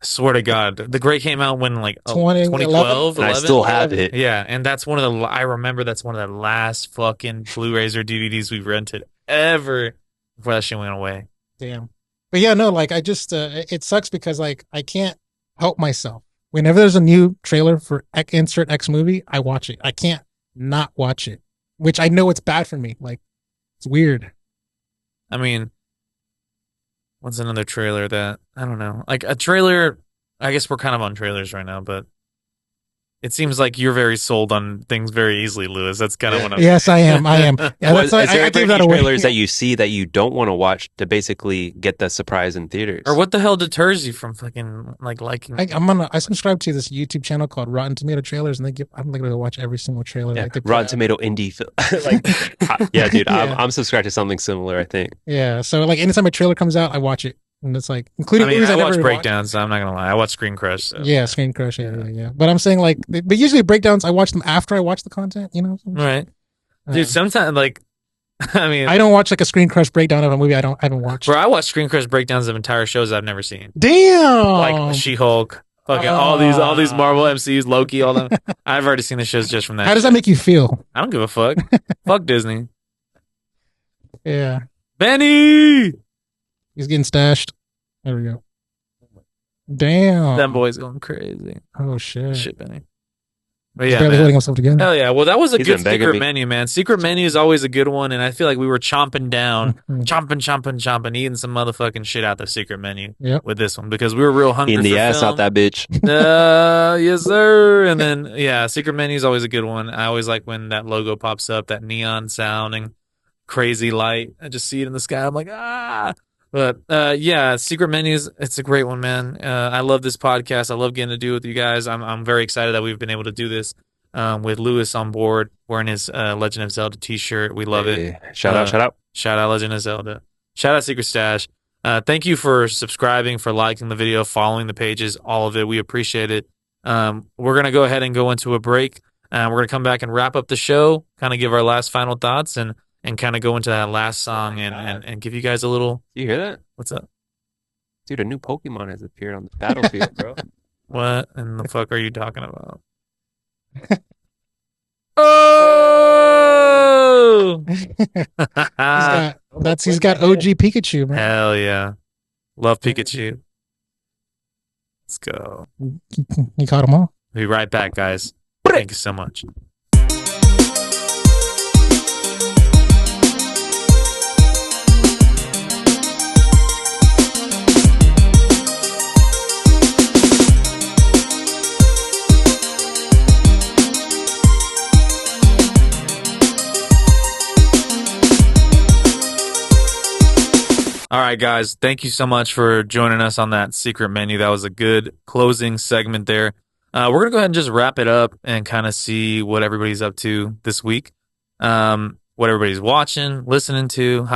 swear to God, The Gray came out when like 2012. I still have it. Yeah, and that's one of the. I remember that's one of the last fucking Blu-rays or DVDs we rented ever before that shit went away. Damn. But yeah, no, like I just it sucks because like I can't help myself. Whenever there's a new trailer for insert X movie, I watch it. I can't not watch it, which I know it's bad for me. Like, it's weird. I mean, what's another trailer that, I don't know. Like a trailer, I guess we're kind of on trailers right now, but it seems like you're very sold on things very easily, Lewis. That's kind of what I'm Yes, I am. Yeah, that's I gave that away. Trailers that you see that you don't want to watch to basically get the surprise in theaters? Or what the hell deters you from fucking like liking? I subscribe to this YouTube channel called Rotten Tomato Trailers, and I'm going to watch every single trailer. Yeah, Rotten Tomato indie film. Yeah, dude, yeah. I'm subscribed to something similar, I think. Yeah, so like anytime a trailer comes out, I watch it. And it's like, including movies I watch breakdowns, so I'm not gonna lie. I watch Screen Crush. So. Yeah, Screen Crush. Yeah. But I'm saying like, but usually breakdowns, I watch them after I watch the content. You know, right? Dude, sometimes like, I don't watch like a Screen Crush breakdown of a movie I haven't watched. Bro, I watch Screen Crush breakdowns of entire shows I've never seen. Damn, like She-Hulk, fucking all these Marvel MCUs, Loki, all them. I've already seen the shows just from that. How does that make you feel? I don't give a fuck. Fuck Disney. Yeah, Benny, he's getting stashed. There we go. Damn. That boy's going crazy. Oh, shit. Shit, Benny. But he's barely holding himself together. Hell yeah. Well, that was a good secret menu, man. Secret menu is always a good one, and I feel like we were chomping down, chomping, eating some motherfucking shit out the secret menu with this one because we were real hungry. Eating the ass out that bitch. Yes, sir. And then, yeah, secret menu is always a good one. I always like when that logo pops up, that neon sounding, crazy light. I just see it in the sky. I'm like, ah. But yeah, Secret Menus, it's a great one, man. I love this podcast. I love getting to do it with you guys. I'm very excited that we've been able to do this with Lewis on board, wearing his Legend of Zelda t-shirt. We love it. Shout out. Shout out Legend of Zelda. Shout out Secret Stash. Thank you for subscribing, for liking the video, following the pages, all of it. We appreciate it. We're going to go ahead and go into a break. We're going to come back and wrap up the show, kind of give our last final thoughts, and kind of go into that last song and give you guys a little... Do you hear that? What's up? Dude, a new Pokemon has appeared on the battlefield, bro. What in the fuck are you talking about? Oh! He's got OG Pikachu, man. Hell yeah. Love Pikachu. Let's go. You caught them all? We'll be right back, guys. Thank you so much. All right, guys. Thank you so much for joining us on that secret menu. That was a good closing segment there. We're going to go ahead and just wrap it up and kind of see what everybody's up to this week. What everybody's watching, listening to.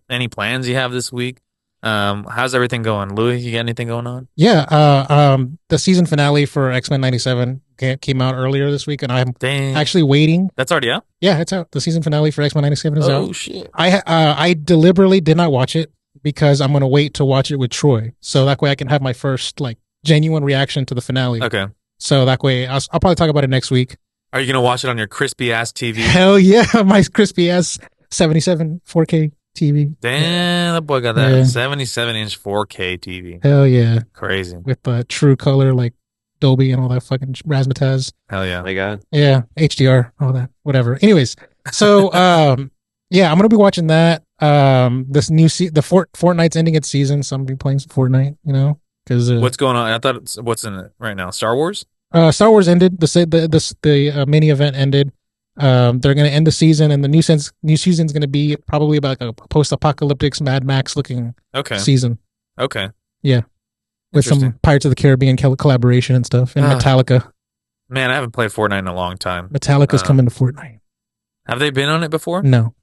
Any plans you have this week? How's everything going? Louis, you got anything going on? Yeah. The season finale for X-Men 97 came out earlier this week, and I'm actually waiting. That's already out? Yeah, it's out. The season finale for X-Men 97 is out. Oh, shit. I deliberately did not watch it because I'm going to wait to watch it with Troy. So that way I can have my first like genuine reaction to the finale. Okay. So that way I'll probably talk about it next week. Are you going to watch it on your crispy ass TV? Hell yeah. My crispy ass 77 4K TV. Damn, that boy got that 77-inch 4K TV. Hell yeah. Crazy. With true color like Dolby and all that fucking razzmatazz. Hell yeah. Oh my God. Yeah. HDR, all that. Whatever. Anyways. So, yeah, I'm going to be watching that. This new Fortnite's ending its season, so I'm gonna be playing some Fortnite, you know, because what's going on? I thought what's in it right now? Star Wars. Star Wars ended. The mini event ended. They're going to end the season, and the new season's going to be probably about like a post-apocalyptic Mad Max looking season. Okay. Yeah. With some Pirates of the Caribbean collaboration and stuff, and Metallica. Man, I haven't played Fortnite in a long time. Metallica's coming to Fortnite. Have they been on it before? No.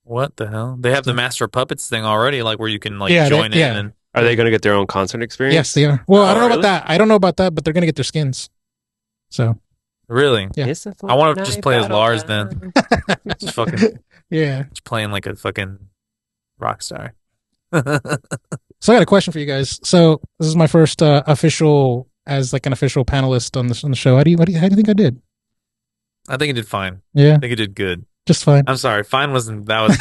What the hell? They have the Master of Puppets thing already, like where you can join in. And are they going to get their own concert experience? Yes, they are. Well, I don't know about that. I don't know about that, but they're going to get their skins. So. Really? Yeah. I want to just play as Lars then. Just fucking. Yeah. Just playing like a fucking rock star. So I got a question for you guys. So this is my first official panelist on the show. How do you think I did? I think you did fine. Yeah. I think you did good. Just fine. I'm sorry. Fine wasn't. That was.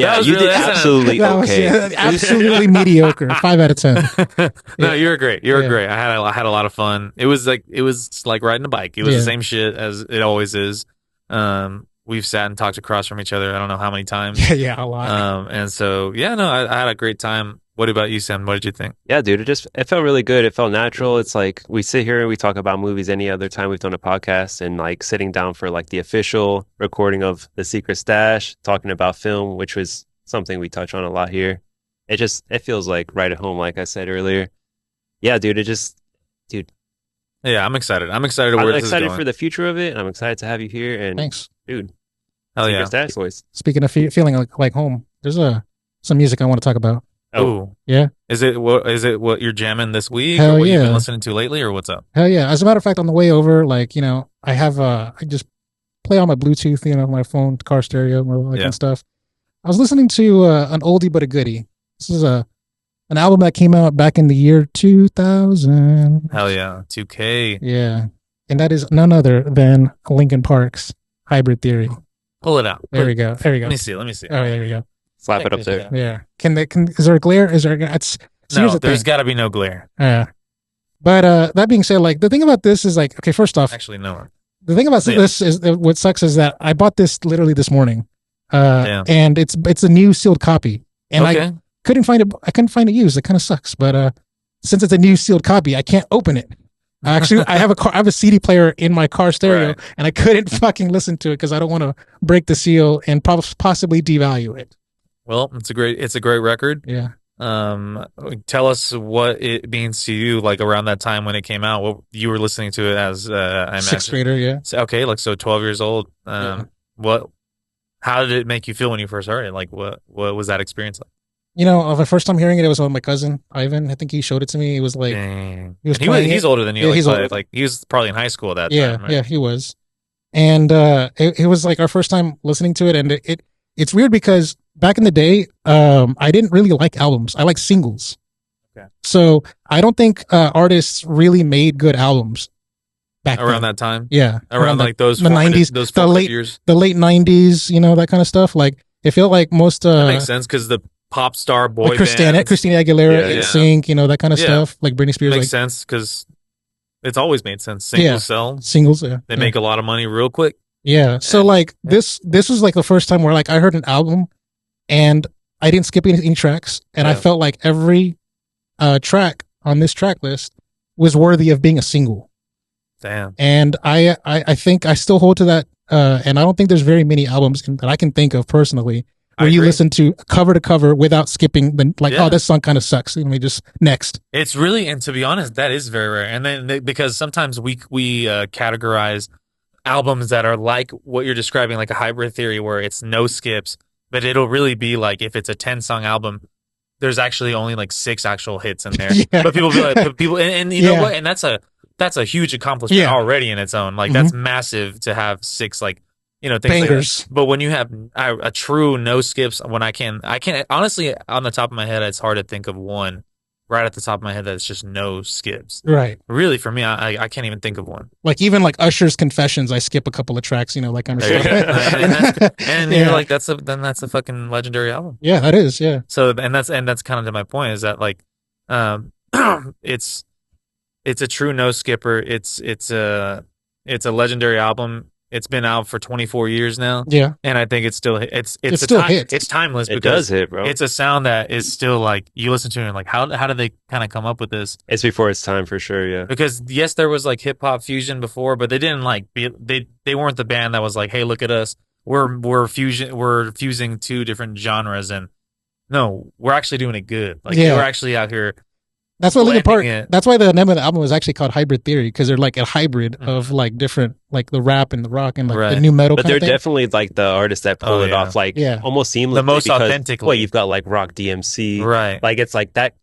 Yeah, you did absolutely okay. Absolutely mediocre. 5 out of 10. No, you were great. You were great. I had a lot of fun. It was like riding a bike. It was the same shit as it always is. We've sat and talked across from each other. I don't know how many times. Yeah, a lot. And so I had a great time. What about you, Sam? What did you think? Yeah, dude, it felt really good. It felt natural. It's like we sit here and we talk about movies any other time we've done a podcast, and like sitting down for like the official recording of The Secret Stash, talking about film, which was something we touch on a lot here. It feels like right at home, like I said earlier. Yeah, dude, Yeah, I'm excited. I'm excited for the future of it, and I'm excited to have you here. And thanks, dude. Hell Secret yeah. Stash voice. Speaking of feeling like home, there's some music I want to talk about. Oh yeah, is it what you're jamming this week? Hell or what yeah. you've been listening to lately, or what's up? Hell yeah! As a matter of fact, on the way over, like I have I just play on my Bluetooth, my phone, car stereo, all that kind of stuff. I was listening to an oldie but a goodie. This is an album that came out back in the year 2000. Hell yeah, 2K. Yeah, and that is none other than Linkin Park's Hybrid Theory. Pull it out. There we go. Let me see. Oh, there we go. Slap it up there. Yeah. Is there a glare? Is there? There's got to be no glare. Yeah. But that being said, like the thing about this is like, okay, first off, actually no. The thing about this is what sucks is that I bought this literally this morning, and it's a new sealed copy, and I couldn't find it. I couldn't find it used. It kind of sucks. But since it's a new sealed copy, I can't open it. Actually, I have a CD player in my car stereo, and I couldn't fucking listen to it because I don't want to break the seal and possibly devalue it. Well, it's a great record. Yeah. Tell us what it means to you, like around that time when it came out. What you were listening to it as? I imagine 6th grader. Yeah. So, okay, like so, 12 years old. How did it make you feel when you first heard it? Like, what was that experience like? The first time hearing it was with my cousin Ivan. I think he showed it to me. He was like, he's older than you. Yeah, he's older. Like he was probably in high school at that time. Right? Yeah, he was. And it was like our first time listening to it, and it's weird because back in the day, I didn't really like albums. I like singles. Okay. So I don't think artists really made good albums back around then. that time. Yeah, around like those the 90s, those the late years, the late 90s. That kind of stuff. Like it felt like most. That makes sense because the pop star boy Christina Aguilera, NSYNC, that kind of stuff. Like Britney Spears. Makes sense because it's always made sense. Singles sell. Singles, yeah. They make a lot of money real quick. Yeah. So like this was like the first time where like I heard an album and I didn't skip any tracks, and I felt like every track on this track list was worthy of being a single. Damn. And I think I still hold to that, and I don't think there's very many albums that I can think of personally where you listen to cover without skipping oh, this song kind of sucks. Let me just next. It's really, and to be honest, that is very rare. And then because sometimes we categorize albums that are like what you're describing, like a Hybrid Theory, where it's no skips, but it'll really be like if it's a 10-song album, there's actually only like 6 actual hits in there. But people be like, and you know what? And that's a huge accomplishment already in its own. Like that's massive to have 6 like. Things bangers. Like that. But when you have a true no skips, when I can't honestly on the top of my head, it's hard to think of one right at the top of my head that's just no skips. Right. Really, for me, I can't even think of one. Like even like Usher's Confessions, I skip a couple of tracks. That kind of stuff. and you're like, that's a fucking legendary album. Yeah, that is. Yeah. So and that's kind of to my point is that like, it's a true no skipper. It's a legendary album. it's been out for 24 years now. Yeah, and I think it's still hits. It's timeless. It does hit, bro. It's a sound that is still like you listen to it and like how did they kind of come up with this? It's before its time for sure. Yeah, because yes, there was like hip hop fusion before, but they didn't like they weren't the band that was like, hey, look at us, we're fusing two different genres, and no, we're actually doing it good. Like they were actually out here. That's why Linkin Park. That's why the name of the album was actually called Hybrid Theory, because they're like a hybrid of like different, like the rap and the rock and like the new metal. But they're definitely like the artists that pull it off, like almost seamlessly. The most authentic. Well, you've got like Rock DMC, right? Like it's like that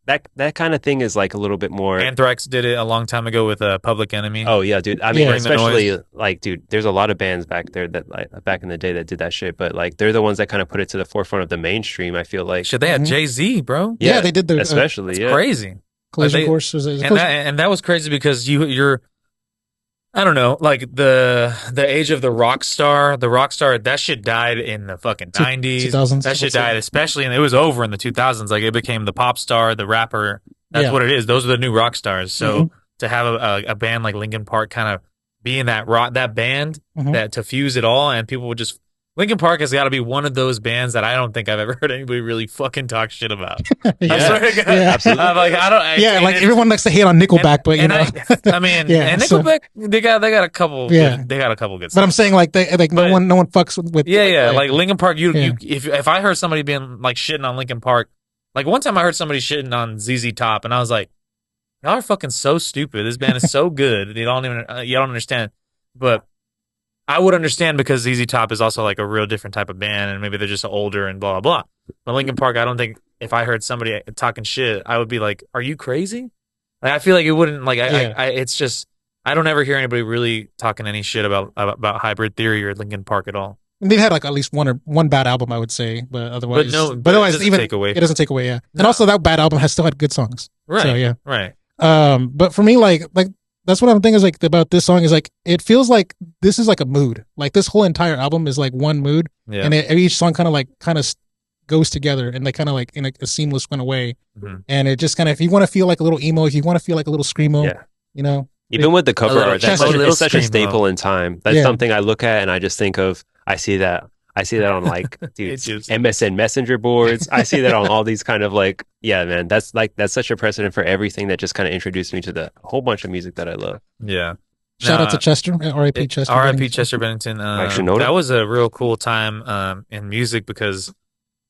kind of thing is like a little bit more. Anthrax did it a long time ago with Public Enemy. Oh yeah, dude. I mean, especially like, dude, there's a lot of bands back there that like back in the day that did that shit, but like they're the ones that kind of put it to the forefront of the mainstream. I feel like shit, they had Jay-Z, bro. Yeah, they did. Especially, crazy. Collision Course was and that was crazy because you're I don't know, like the age of the rock star, that shit died in the fucking 90s. 2000s. That shit died, especially, and it was over in the 2000s. Like it became the pop star, the rapper. That's what it is. Those are the new rock stars. So to have a band like Linkin Park kind of be in that band that to fuse it all, and people would just. Linkin Park has got to be one of those bands that I don't think I've ever heard anybody really fucking talk shit about. I swear to God. Absolutely. I'm like, I don't. Like everyone likes to hate on Nickelback, but you know, I mean, and Nickelback, they got a couple. They got a couple good. But I'm saying like no one fucks with. Like Linkin Park. If I heard somebody being like shitting on Linkin Park, like one time I heard somebody shitting on ZZ Top, and I was like, y'all are fucking so stupid. This band is so good. You don't understand, but. I would understand because ZZ Top is also like a real different type of band, and maybe they're just older and blah blah blah. But Linkin Park, I don't think if I heard somebody talking shit, I would be like, "Are you crazy?" Like I feel like it wouldn't. Like it's just I don't ever hear anybody really talking any shit about Hybrid Theory or Linkin Park at all. And they've had like at least one bad album, I would say, but otherwise, but otherwise, it doesn't take away. Yeah, and also that bad album has still had good songs. Right. So, yeah. Right. But for me, like. That's what I'm thinking is like about this song is like it feels like this is like a mood. Like this whole entire album is like one mood, and each song kind of goes together and they kind of like in a seamless kind of way. And it just kind of if you want to feel like a little emo, if you want to feel like a little screamo, you know. Even with the cover art, it's such a staple in time. That's something I look at and I just think of. I see that on like dude, MSN Messenger boards. I see that on all these kind of like, man, that's such a precedent for everything that just kind of introduced me to the whole bunch of music that I love. Yeah. Shout out to Chester, R.I.P. Chester. R.I.P. Chester Bennington. That was a real cool time in music because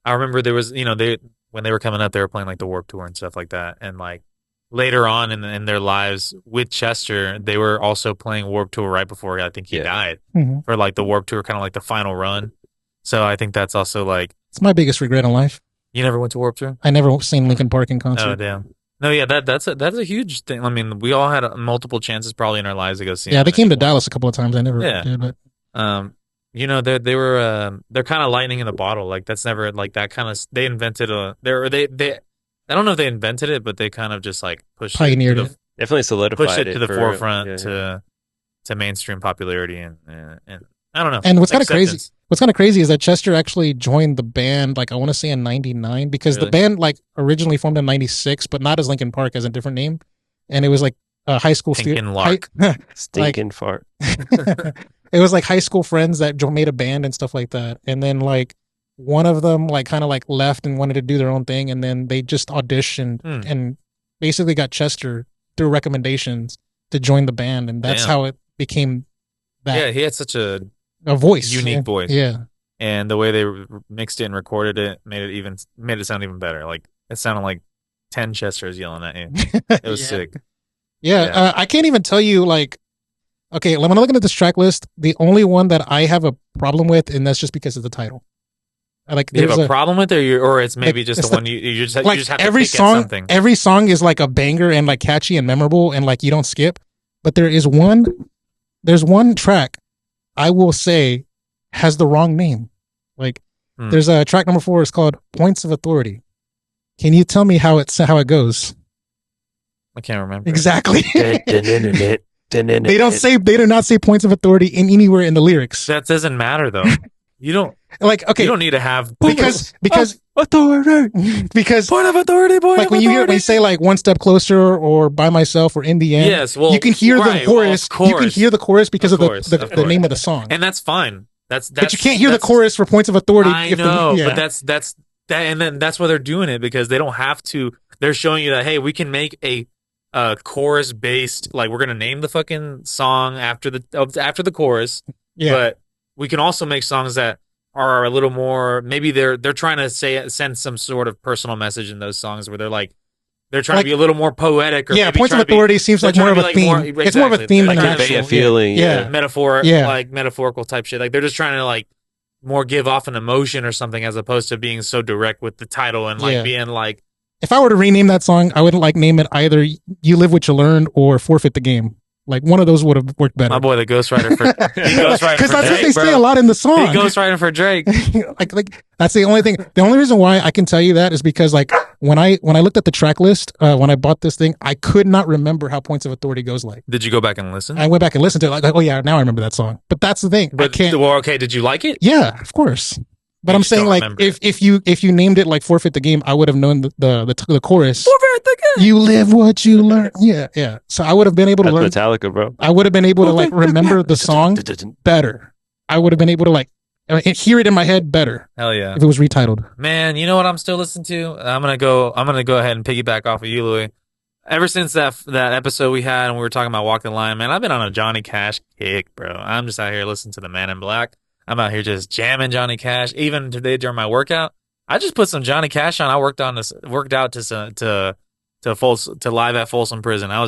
I remember there was, when they were coming up, they were playing like the Warped Tour and stuff like that. And like later on in their lives with Chester, they were also playing Warped Tour right before I think he died for like the Warped Tour, kind of like the final run. So I think that's also like it's my biggest regret in life. You never went to Warped Tour? I never seen Linkin Park in concert. Oh damn! No, yeah, that's a huge thing. I mean, we all had multiple chances probably in our lives to go see. Yeah, they came to Dallas a couple of times. I never did, but they're kind of lightning in the bottle. Like that's never like that kind of. They invented they. I don't know if they invented it, but they kind of just like pioneered it. Definitely solidified pushed it to the forefront to mainstream popularity and I don't know. And what's kind of crazy is that Chester actually joined the band, like I want to say in '99, because the band like originally formed in '96, but not as Linkin Park, as a different name, and it was like a high school stinking fart. It was like high school friends that made a band and stuff like that, and then like one of them like kind of like left and wanted to do their own thing, and then they just auditioned and basically got Chester through recommendations to join the band, and that's how it became that. Yeah, he had such a voice, unique voice. Yeah, and the way they mixed it and recorded it made it sound even better. Like it sounded like 10 Chesters yelling at you. It was sick. Yeah, I can't even tell you like. Okay, when I'm looking at this track list, the only one that I have a problem with, and that's just because of the title. Like, you have a problem with it, or it's maybe just the one you just have to every pick song. At something. Every song is like a banger and like catchy and memorable, and like you don't skip. But there's one track I will say has the wrong name. Like there's a track number 4 is called Points of Authority. Can you tell me how it goes? I can't remember. Exactly. They do not say Points of Authority anywhere in the lyrics. That doesn't matter though. You don't Like, okay, you don't need to have because authority. Because point of authority, like when you say like One Step Closer or By Myself or In the End, yes, well, you can hear the chorus. Well, you can hear the chorus because of the name of the song, and that's fine. That's but you can't hear the chorus for Points of Authority. I know, but that's that, and then that's why they're doing it, because they don't have to. They're showing you that, hey, we can make a chorus based, like, we're gonna name the fucking song after the chorus, but we can also make songs that are a little more, maybe they're trying to send some sort of personal message in those songs where they're trying to be a little more poetic, or Points of Authority seems like more of a theme. It's more of a theme than an actual feeling, like metaphorical type shit. Like they're just trying to like more give off an emotion or something, as opposed to being so direct with the title and like being like. If I were to rename that song, I would like name it either "You Live What You Learned" or "Forfeit the Game." Like one of those would have worked better. My boy, the ghostwriter for because that's what they say a lot in the song. He ghostwriting for Drake. like that's the only thing. The only reason why I can tell you that is because like when I looked at the track list when I bought this thing, I could not remember how Points of Authority goes like. Did you go back and listen? I went back and listened to it. Like oh yeah, now I remember that song. But that's the thing. But okay, did you like it? Yeah, of course. But I'm saying like if you named it like Forfeit the Game, I would have known the chorus. Forfeit the Game. You live what you learn. Yeah. So I would have been able to learn Metallica, bro. I would have been able to like remember the song better. I would have been able to like hear it in my head better. Hell yeah. If it was retitled. Man, you know what I'm still listening to? I'm gonna go ahead and piggyback off of you, Louis. Ever since that episode we had and we were talking about Walk the Line, man, I've been on a Johnny Cash kick, bro. I'm just out here listening to the Man in Black. I'm out here just jamming Johnny Cash. Even today during my workout, I just put some Johnny Cash on. I worked out to live at Folsom Prison. I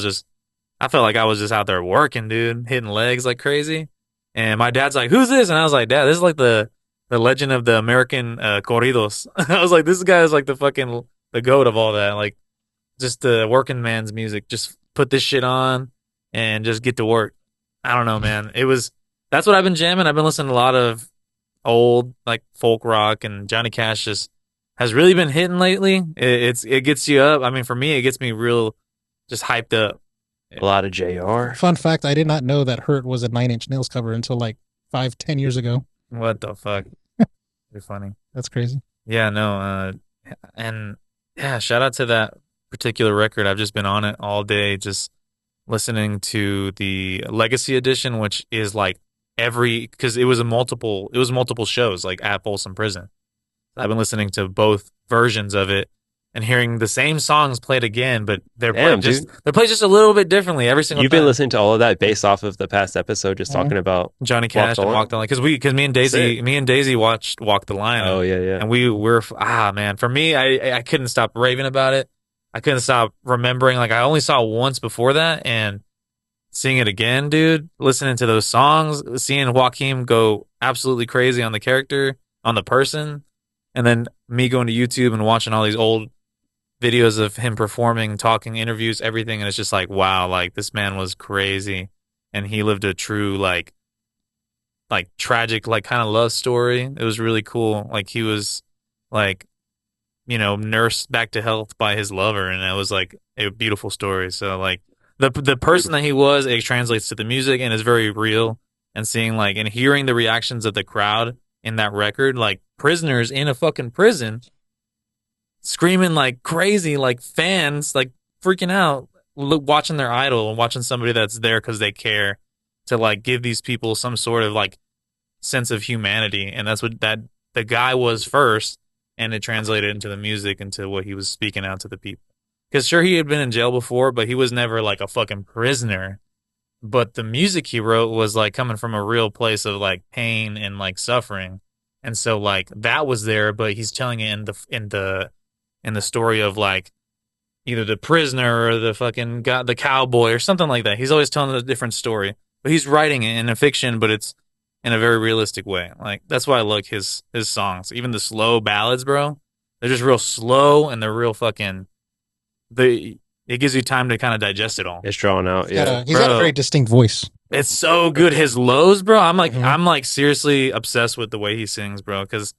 felt like I was just out there working, dude, hitting legs like crazy. And my dad's like, "Who's this?" And I was like, "Dad, this is like the legend of the American corridos." I was like, "This guy is like the goat of all that. Like, just the working man's music. Just put this shit on and just get to work." I don't know, man. That's what I've been jamming. I've been listening to a lot of old like folk rock, and Johnny Cash just has really been hitting lately. It gets you up. I mean, for me, it gets me real just hyped up. A lot of JR. Fun fact, I did not know that Hurt was a Nine Inch Nails cover until like 5-10 years ago. What the fuck? You're funny. That's crazy. Yeah, no. And yeah, shout out to that particular record. I've just been on it all day, just listening to the Legacy Edition, which is like because it was multiple shows like at Folsom Prison. I've been listening to both versions of it and hearing the same songs played again, but they're played just a little bit differently every single time. You've been listening to all of that based off of the past episode, just talking about Johnny Cash and Walk the Line, because me and Daisy watched Walk the Line. Oh yeah. And we're man, for me, I couldn't stop raving about it. I couldn't stop remembering. Like I only saw it once before that, and seeing it again, dude, listening to those songs, seeing Joaquin go absolutely crazy on the character, on the person, and then me going to YouTube and watching all these old videos of him performing, talking, interviews, everything, and it's just like, wow, like this man was crazy, and he lived a true like tragic like kind of love story. It was really cool. Like he was like, nursed back to health by his lover, and it was like a beautiful story. So like the person that he was, it translates to the music and is very real. And seeing like and hearing the reactions of the crowd in that record, like prisoners in a fucking prison screaming like crazy, like fans like freaking out, watching their idol and watching somebody that's there because they care to like give these people some sort of like sense of humanity. And that's what that the guy was first, and it translated into the music, into what he was speaking out to the people. Because sure, he had been in jail before, but he was never like a fucking prisoner. But the music he wrote was like coming from a real place of like pain and like suffering. And so like that was there, but he's telling it in the story of like either the prisoner or the fucking guy, the cowboy or something like that. He's always telling a different story, but he's writing it in a fiction, but it's in a very realistic way. Like that's why I like his songs. Even the slow ballads, bro, they're just real slow, and they're real fucking. It gives you time to kind of digest it all. It's drawn out. He's got a very distinct voice. It's so good. His lows, bro. I'm like seriously obsessed with the way he sings, bro, because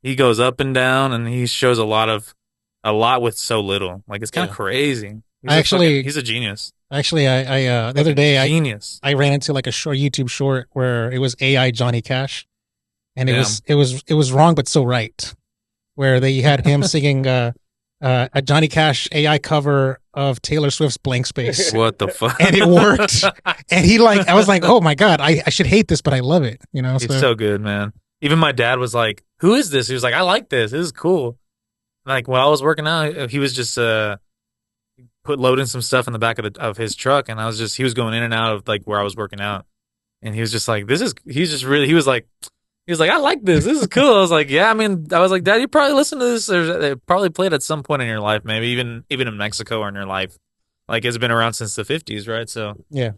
he goes up and down, and he shows a lot with so little. Like it's kind of crazy. He's a genius. Actually, I the other day genius. I ran into like a short YouTube short where it was AI Johnny Cash, and Damn. it was wrong but so right, where they had him singing a Johnny Cash AI cover of Taylor Swift's Blank Space. What the fuck? And it worked. And I was like, oh my God, I should hate this, but I love it. You know, It's so good, man. Even my dad was like, who is this? He was like, I like this. This is cool. Like while I was working out, he was just loading some stuff in the back of his truck, and he was going in and out of like where I was working out, and he was just like, he was like, I like this. This is cool. I was like, yeah. I mean, I was like, Dad, you probably listen to this. They probably played at some point in your life, maybe even in Mexico or in your life. Like it's been around since the 50s, right? So yeah,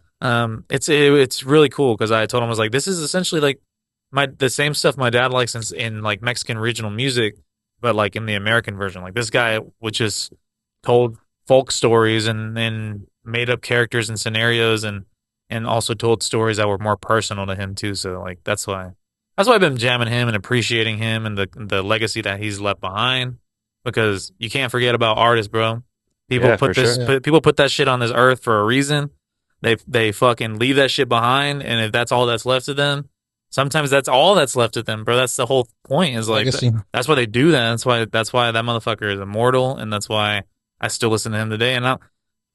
it's really cool because I told him I was like, this is essentially like the same stuff my dad likes in like Mexican regional music, but like in the American version. Like this guy would just told folk stories and made up characters and scenarios and also told stories that were more personal to him too. So like that's why I've been jamming him and appreciating him and the legacy that he's left behind, because you can't forget about artists, bro. People people put that shit on this earth for a reason. They fucking leave that shit behind, and if that's all that's left of them, sometimes that's all that's left of them, bro. That's the whole point. Is like that's why they do that. That's why that motherfucker is immortal, and that's why I still listen to him today. And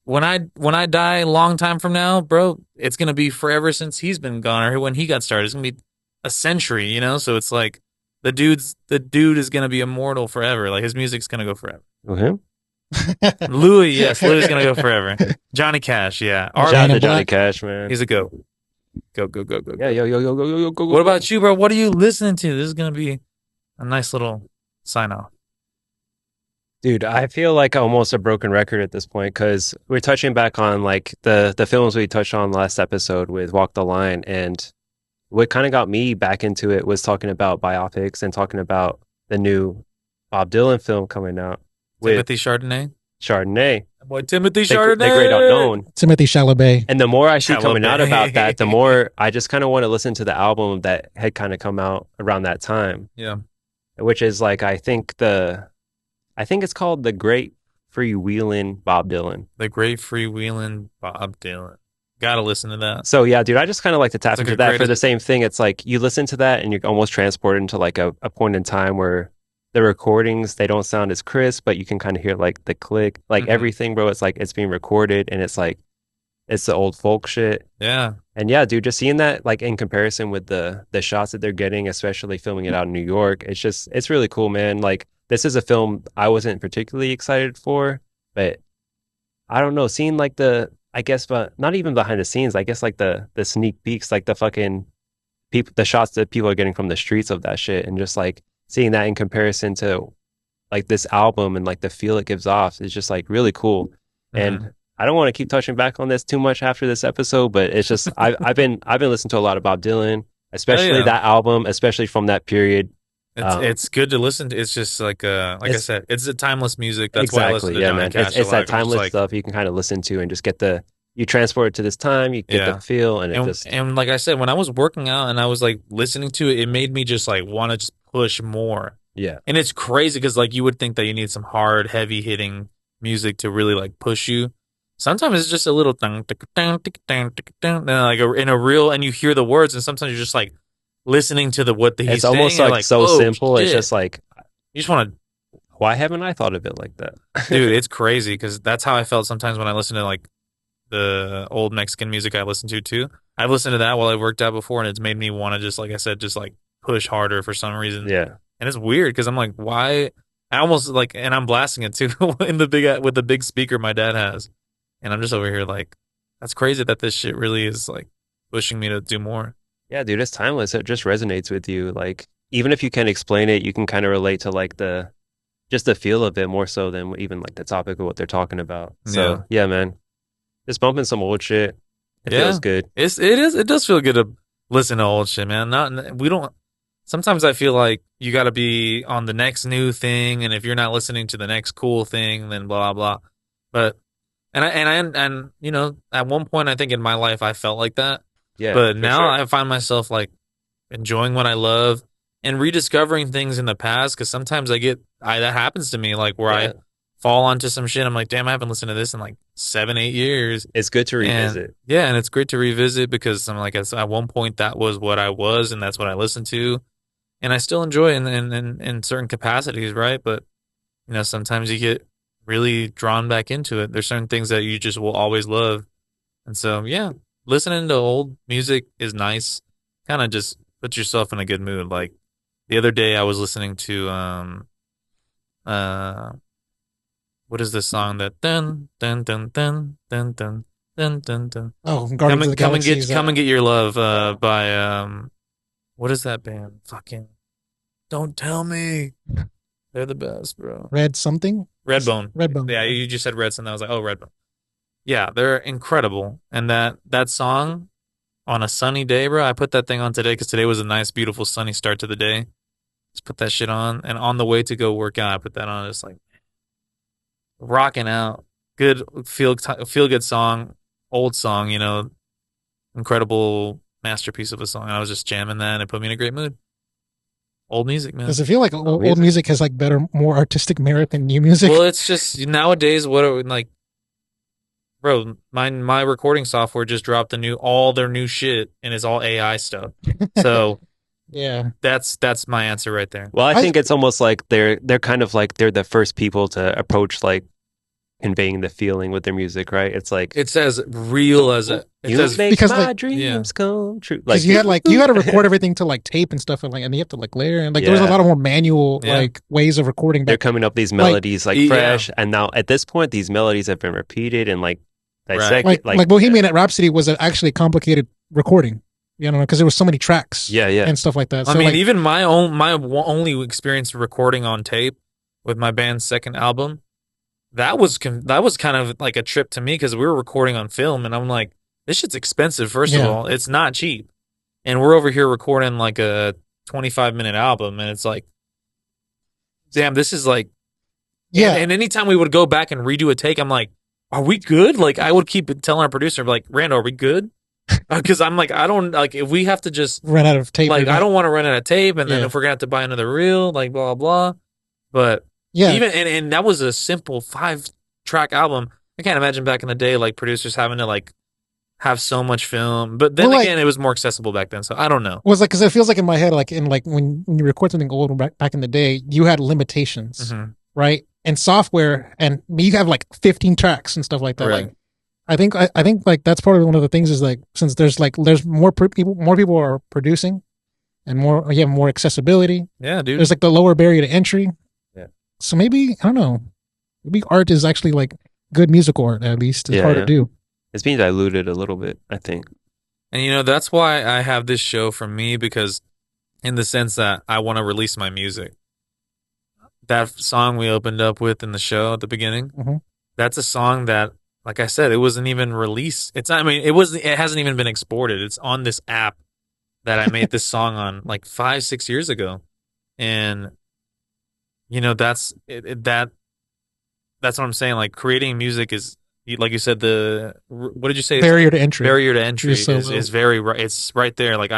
when I die a long time from now, bro, it's gonna be forever since he's been gone or when he got started. It's gonna be a century, you know. So it's like the dude is gonna be immortal forever. Like his music's gonna go forever. Mm-hmm. Louis is gonna go forever. Johnny Cash, yeah. Johnny Cash, man. He's a go. Go. Yeah, yo. What about you, bro? What are you listening to? This is gonna be a nice little sign off. Dude, I feel like almost a broken record at this point because we're touching back on like the films we touched on last episode with Walk the Line, and what kind of got me back into it was talking about biopics and talking about the new Bob Dylan film coming out. Timothy Chardonnay. Boy, Timothy Chardonnay. The great unknown. Timothy Chalamet. And the more I see coming out about that, the more I just kind of want to listen to the album that had kind of come out around that time. Yeah. Which is like, I think it's called The Great Freewheelin' Bob Dylan. The Great Freewheelin' Bob Dylan. Gotta listen to that. So yeah, dude, I just kind of like to tap into that for the same thing. It's like you listen to that and you're almost transported into like a point in time where the recordings, they don't sound as crisp, but you can kind of hear like the click, like everything, bro. It's like it's being recorded and it's like it's the old folk shit. Yeah. And yeah, dude, just seeing that like in comparison with the shots that they're getting, especially filming it out in New York, it's really cool, man. Like this is a film I wasn't particularly excited for, but I don't know, seeing like but not even behind the scenes, I guess like the sneak peeks, like the fucking people, the shots that people are getting from the streets of that shit, and just like seeing that in comparison to like this album and like the feel it gives off is just like really cool. And I don't want to keep touching back on this too much after this episode, but it's just I've been listening to a lot of Bob Dylan, especially that album, especially from that period. It's good to listen to. It's just like I said, it's a timeless music. That's why I listen to Johnny Cash. It's that timeless stuff you can kind of listen to and just get you transport it to this time, you get the feel, and like I said, when I was working out and I was like listening to it, it made me just like want to just push more. Yeah. And it's crazy because like you would think that you need some hard, heavy hitting music to really like push you. Sometimes it's just a little like in a real, and you hear the words, and sometimes you're just like listening to what he's saying. It's almost like so simple. Shit. It's just like you just want to. Why haven't I thought of it like that, dude? It's crazy because that's how I felt sometimes when I listen to like the old Mexican music I listen to too. I've listened to that while I worked out before, and it's made me want to just, like I said, just like push harder for some reason. Yeah. And it's weird because I'm like, why? I almost like, and I'm blasting it too with the big speaker my dad has, and I'm just over here like, that's crazy that this shit really is like pushing me to do more. Yeah, dude, it's timeless. It just resonates with you. Like, even if you can't explain it, you can kind of relate to like just the feel of it more so than even like the topic of what they're talking about. So yeah, man, just bumping some old shit. It feels good. It does feel good to listen to old shit, man. Sometimes I feel like you got to be on the next new thing, and if you're not listening to the next cool thing, then blah blah. But and you know, at one point I think in my life I felt like that. Yeah. But now I find myself like enjoying what I love and rediscovering things in the past, because sometimes that happens to me, like where I fall onto some shit. I'm like, damn, I haven't listened to this in like 7-8 years. It's good to revisit. And it's great to revisit because I'm like, at one point that was what I was, and that's what I listened to. and I still enjoy it in certain capacities, right? But sometimes you get really drawn back into it. There's certain things that you just will always love, and so yeah, listening to old music is nice. Kind of just put yourself in a good mood. Like the other day, I was listening to what is this song that dun dun dun dun dun dun dun dun dun? Oh, from Guardians of the Galaxy. Come and get your love by what is that band? Fucking don't tell me. They're the best, bro. Red something? Redbone. Redbone. Yeah, you just said Red something. I was like, oh, Redbone. Yeah, they're incredible. And that song on a sunny day, bro, I put that thing on today because today was a nice, beautiful, sunny start to the day. Just put that shit on. And on the way to go work out, I put that on. It's like rocking out. Good feel good song. Old song, incredible masterpiece of a song. I was just jamming that and it put me in a great mood. Old music, man. Does it feel like old music has like better, more artistic merit than new music? Well, it's just nowadays bro, my recording software just dropped all their new shit and it's all AI stuff. So yeah, that's my answer right there. Well, I think it's almost like they're kind of like they're the first people to approach like conveying the feeling with their music, right? It's like it's as real as it says because my dreams come true. Because you had to record everything to like tape and stuff, and you have to like layer and there was a lot of more manual like ways of recording. They're coming up these melodies fresh, and now at this point, these melodies have been repeated and like dissected. Like Bohemian Rhapsody was actually complicated recording. Because there was so many tracks, and stuff like that. So, I mean, even my only experience recording on tape with my band's second album. That was kind of like a trip to me because we were recording on film and I'm like, this shit's expensive. First of all, it's not cheap, and we're over here recording like a 25-minute album, and it's like, damn, this is like, And anytime we would go back and redo a take, I'm like, are we good? Like I would keep telling our producer, like, Randall, are we good? Because I'm like, I don't like if we have to just run out of tape. Like I don't want to run out of tape, and then if we're gonna have to buy another reel, like blah blah. But yeah, even and that was a simple 5-track album. I can't imagine back in the day, like producers having to like have so much film. But then again, it was more accessible back then, so I don't know. Well, it's like because it feels like in my head, like when you record something old back in the day, you had limitations, right? And software, and you have like 15 tracks and stuff like that. Right. Like, I think like that's part of one of the things is like since there's more people are producing, and more accessibility. Yeah, dude. There's like the lower barrier to entry. Yeah. So maybe I don't know. Maybe art is actually like good musical art. At least it's hard to do. It's being diluted a little bit, I think. And that's why I have this show for me, because in the sense that I want to release my music. That song we opened up with in the show at the beginning, that's a song that, like I said, it wasn't even released. It hasn't even been exported. It's on this app that I made this song on like 5-6 years ago. And that's what I'm saying. Like creating music is, like you said, what did you say? Barrier to entry. Barrier to entry is very right. It's right there. Like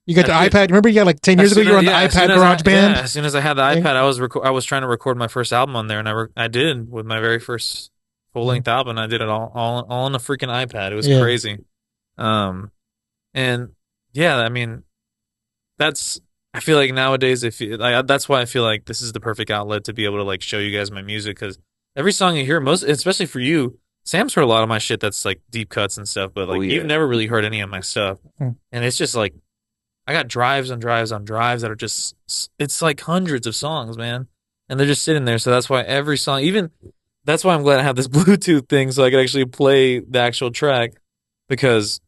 you got the iPad. Remember, like 10 years ago, you were on the iPad GarageBand. Yeah, as soon as I had the iPad, I was trying to record my first album on there, and I did with my very first full length album. I did it all on a freaking iPad. It was crazy. And yeah, I mean, I feel like nowadays, that's why I feel like this is the perfect outlet to be able to like show you guys my music, because every song you hear, especially for you, Sam's heard a lot of my shit that's like deep cuts and stuff, but like you've never really heard any of my stuff, and it's just like I got drives on drives on drives that are just, it's like hundreds of songs, man, and they're just sitting there. So that's why every song, that's why I'm glad I have this Bluetooth thing so I can actually play the actual track, because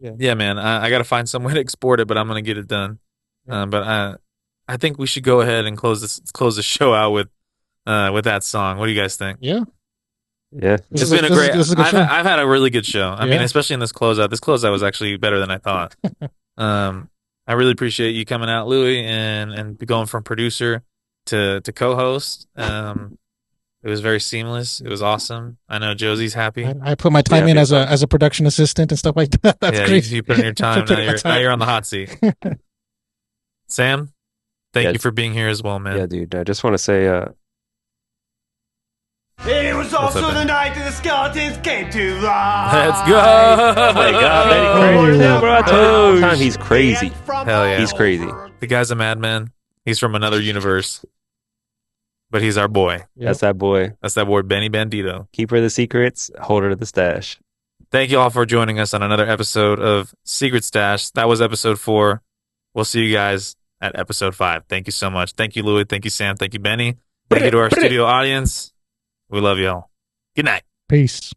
yeah, man, I got to find some way to export it, but I'm gonna get it done. But I think we should go ahead and close the show out with that song. What do you guys think? Yeah. It's been a great. I've had a really good show. I mean, especially in this closeout. This closeout was actually better than I thought. I really appreciate you coming out, Louis, and going from producer to co-host. It was very seamless. It was awesome. I know Josie's happy. I put my time in as a production assistant and stuff like that. That's great. You put in your time. Now you're on the hot seat. Sam, thank you for being here as well, man. Yeah, dude. I just want to say, it was also the night that the skeletons came to life. Let's go! Oh my God, Eddie Kramer now, bro. I told you all the time, he's crazy. Hell yeah. He's crazy. The guy's a madman. He's from another universe, but he's our boy. Yep. That's that boy. That's that boy, Benny Bandito. Keeper of the secrets, holder of the stash. Thank you all for joining us on another episode of Secret Stash. That was episode 4. We'll see you guys at episode 5. Thank you so much. Thank you, Louis. Thank you, Sam. Thank you, Benny. Thank you to our studio audience. We love y'all. Good night. Peace.